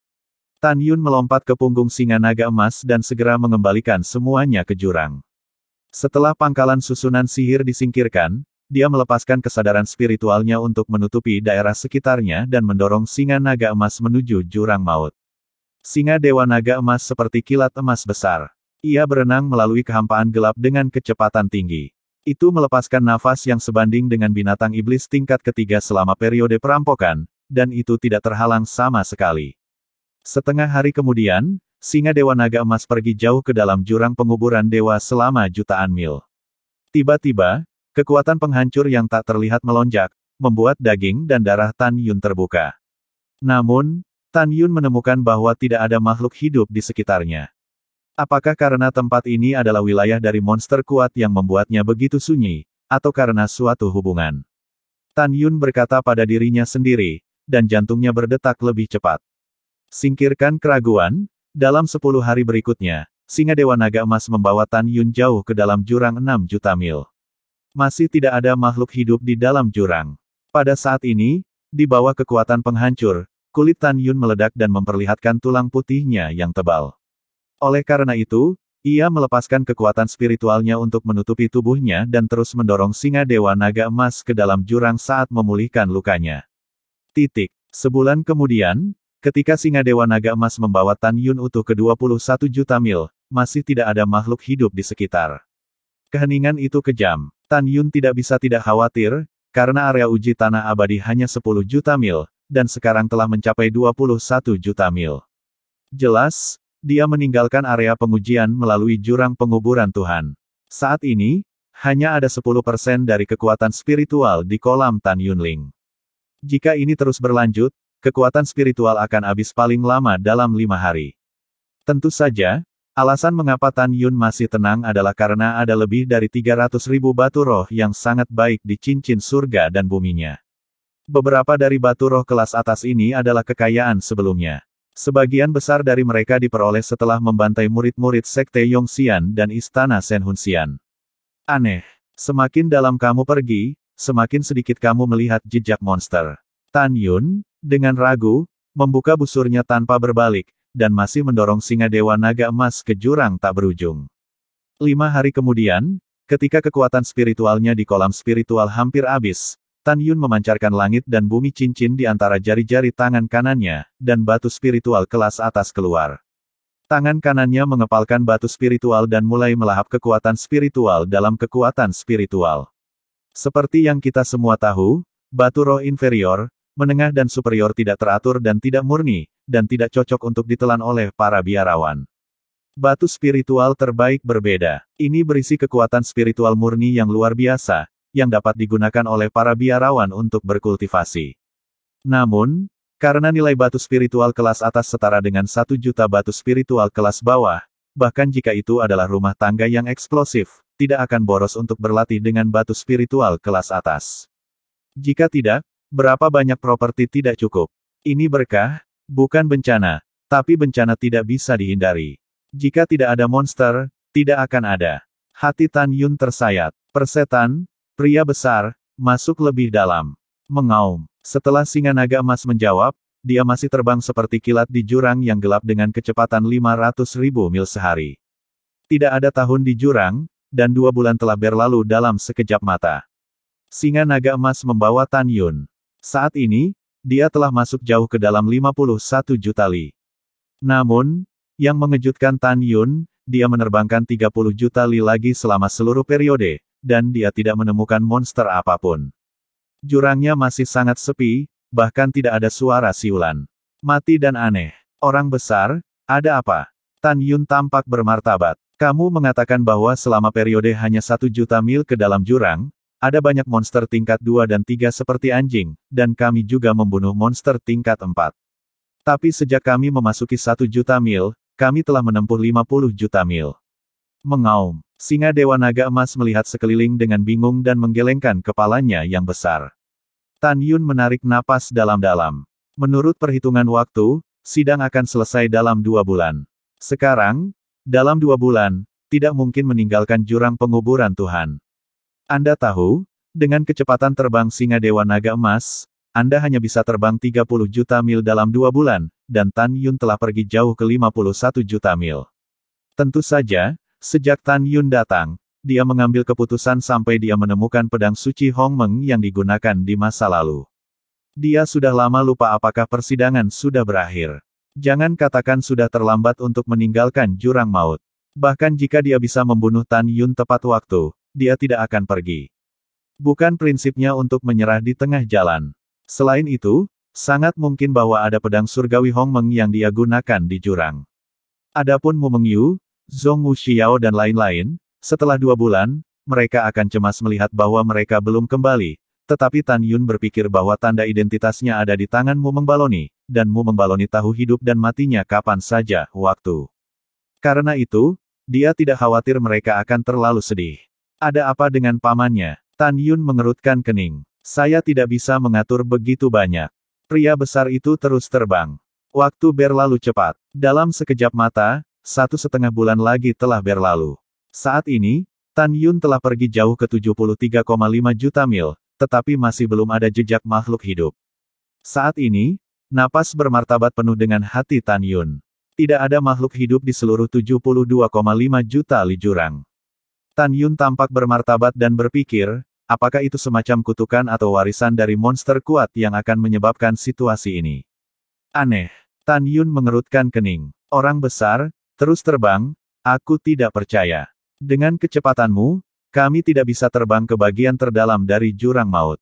Tan Yun melompat ke punggung singa naga emas dan segera mengembalikan semuanya ke jurang. Setelah pangkalan susunan sihir disingkirkan, dia melepaskan kesadaran spiritualnya untuk menutupi daerah sekitarnya dan mendorong singa naga emas menuju jurang maut. Singa Dewa Naga Emas seperti kilat emas besar. Ia berenang melalui kehampaan gelap dengan kecepatan tinggi. Itu melepaskan nafas yang sebanding dengan binatang iblis tingkat ketiga selama periode perampokan, dan itu tidak terhalang sama sekali. Setengah hari kemudian, singa Dewa Naga Emas pergi jauh ke dalam jurang penguburan dewa selama jutaan mil. Tiba-tiba, kekuatan penghancur yang tak terlihat melonjak, membuat daging dan darah Tan Yun terbuka. Namun, Tan Yun menemukan bahwa tidak ada makhluk hidup di sekitarnya. Apakah karena tempat ini adalah wilayah dari monster kuat yang membuatnya begitu sunyi, atau karena suatu hubungan? Tan Yun berkata pada dirinya sendiri, dan jantungnya berdetak lebih cepat. Singkirkan keraguan, dalam 10 hari berikutnya, singa Dewa Naga Emas membawa Tan Yun jauh ke dalam jurang 6 juta mil. Masih tidak ada makhluk hidup di dalam jurang. Pada saat ini, di bawah kekuatan penghancur, kulit Tan Yun meledak dan memperlihatkan tulang putihnya yang tebal. Oleh karena itu, ia melepaskan kekuatan spiritualnya untuk menutupi tubuhnya dan terus mendorong singa Dewa Naga Emas ke dalam jurang saat memulihkan lukanya. Sebulan kemudian, ketika singa Dewa Naga Emas membawa Tan Yun utuh ke 21 juta mil, masih tidak ada makhluk hidup di sekitar. Keheningan itu kejam. Tan Yun tidak bisa tidak khawatir, karena area uji tanah abadi hanya 10 juta mil, dan sekarang telah mencapai 21 juta mil. Jelas, dia meninggalkan area pengujian melalui jurang penguburan Tuhan. Saat ini, hanya ada 10% dari kekuatan spiritual di kolam Tan Yunling. Jika ini terus berlanjut, kekuatan spiritual akan habis paling lama dalam 5 hari. Tentu saja, alasan mengapa Tan Yun masih tenang adalah karena ada lebih dari 300.000 batu roh yang sangat baik di cincin surga dan buminya. Beberapa dari batu roh kelas atas ini adalah kekayaan sebelumnya. Sebagian besar dari mereka diperoleh setelah membantai murid-murid Sekte Yongxian dan Istana Shenhunxian. Aneh. Semakin dalam kamu pergi, semakin sedikit kamu melihat jejak monster. Tan Yun, dengan ragu, membuka busurnya tanpa berbalik, dan masih mendorong singa Dewa Naga Emas ke jurang tak berujung. 5 hari kemudian, ketika kekuatan spiritualnya di kolam spiritual hampir habis, Tan Yun memancarkan langit dan bumi cincin di antara jari-jari tangan kanannya, dan batu spiritual kelas atas keluar. Tangan kanannya mengepalkan batu spiritual dan mulai melahap kekuatan spiritual dalam kekuatan spiritual. Seperti yang kita semua tahu, batu roh inferior, menengah dan superior tidak teratur dan tidak murni, dan tidak cocok untuk ditelan oleh para biarawan. Batu spiritual terbaik berbeda. Ini berisi kekuatan spiritual murni yang luar biasa, yang dapat digunakan oleh para biarawan untuk berkultivasi. Namun, karena nilai batu spiritual kelas atas setara dengan 1 juta batu spiritual kelas bawah, bahkan jika itu adalah rumah tangga yang eksplosif, tidak akan boros untuk berlatih dengan batu spiritual kelas atas. Jika tidak, berapa banyak properti tidak cukup. Ini berkah, bukan bencana, tapi bencana tidak bisa dihindari. Jika tidak ada monster, tidak akan ada. Hati Tan Yun tersayat. Persetan, pria besar, masuk lebih dalam. Mengaum. Setelah singa naga emas menjawab, dia masih terbang seperti kilat di jurang yang gelap dengan kecepatan 500.000 mil sehari. Tidak ada tahun di jurang, dan 2 bulan telah berlalu dalam sekejap mata. Singa naga emas membawa Tan Yun. Saat ini, dia telah masuk jauh ke dalam 51 juta li. Namun, yang mengejutkan Tan Yun, dia menerbangkan 30 juta li lagi selama seluruh periode, dan dia tidak menemukan monster apapun. Jurangnya masih sangat sepi, bahkan tidak ada suara siulan. Mati dan aneh. Orang besar, ada apa? Tan Yun tampak bermartabat. Kamu mengatakan bahwa selama periode hanya 1 juta mil ke dalam jurang, ada banyak monster tingkat 2 dan 3 seperti anjing, dan kami juga membunuh monster tingkat 4. Tapi sejak kami memasuki 1 juta mil, kami telah menempuh 50 juta mil. Mengaum. Singa Dewa Naga Emas melihat sekeliling dengan bingung dan menggelengkan kepalanya yang besar. Tan Yun menarik napas dalam-dalam. Menurut perhitungan waktu, sidang akan selesai dalam 2 bulan. Sekarang, dalam 2 bulan, tidak mungkin meninggalkan jurang penguburan Tuhan. Anda tahu, dengan kecepatan terbang singa Dewa Naga Emas, Anda hanya bisa terbang 30 juta mil dalam 2 bulan, dan Tan Yun telah pergi jauh ke 51 juta mil. Tentu saja, sejak Tan Yun datang, dia mengambil keputusan sampai dia menemukan pedang suci Hongmeng yang digunakan di masa lalu. Dia sudah lama lupa apakah persidangan sudah berakhir. Jangan katakan sudah terlambat untuk meninggalkan jurang maut. Bahkan jika dia bisa membunuh Tan Yun tepat waktu, dia tidak akan pergi. Bukan prinsipnya untuk menyerah di tengah jalan. Selain itu, sangat mungkin bahwa ada pedang surgawi Hongmeng yang dia gunakan di jurang. Adapun Mu Mengyu, Zhong Wuxiao dan lain-lain, setelah 2 bulan, mereka akan cemas melihat bahwa mereka belum kembali, tetapi Tan Yun berpikir bahwa tanda identitasnya ada di tangan Mu Mengbaloni, dan Mu Mengbaloni tahu hidup dan matinya kapan saja, waktu. Karena itu, dia tidak khawatir mereka akan terlalu sedih. Ada apa dengan pamannya? Tan Yun mengerutkan kening. Saya tidak bisa mengatur begitu banyak. Pria besar itu terus terbang. Waktu berlalu cepat. Dalam sekejap mata, 1,5 bulan lagi telah berlalu. Saat ini, Tan Yun telah pergi jauh ke 73,5 juta mil, tetapi masih belum ada jejak makhluk hidup. Saat ini, napas bermartabat penuh dengan hati Tan Yun. Tidak ada makhluk hidup di seluruh 72,5 juta li jurang. Tan Yun tampak bermartabat dan berpikir, apakah itu semacam kutukan atau warisan dari monster kuat yang akan menyebabkan situasi ini? Aneh. Tan Yun mengerutkan kening. Orang besar, terus terbang, aku tidak percaya. Dengan kecepatanmu, kami tidak bisa terbang ke bagian terdalam dari jurang maut.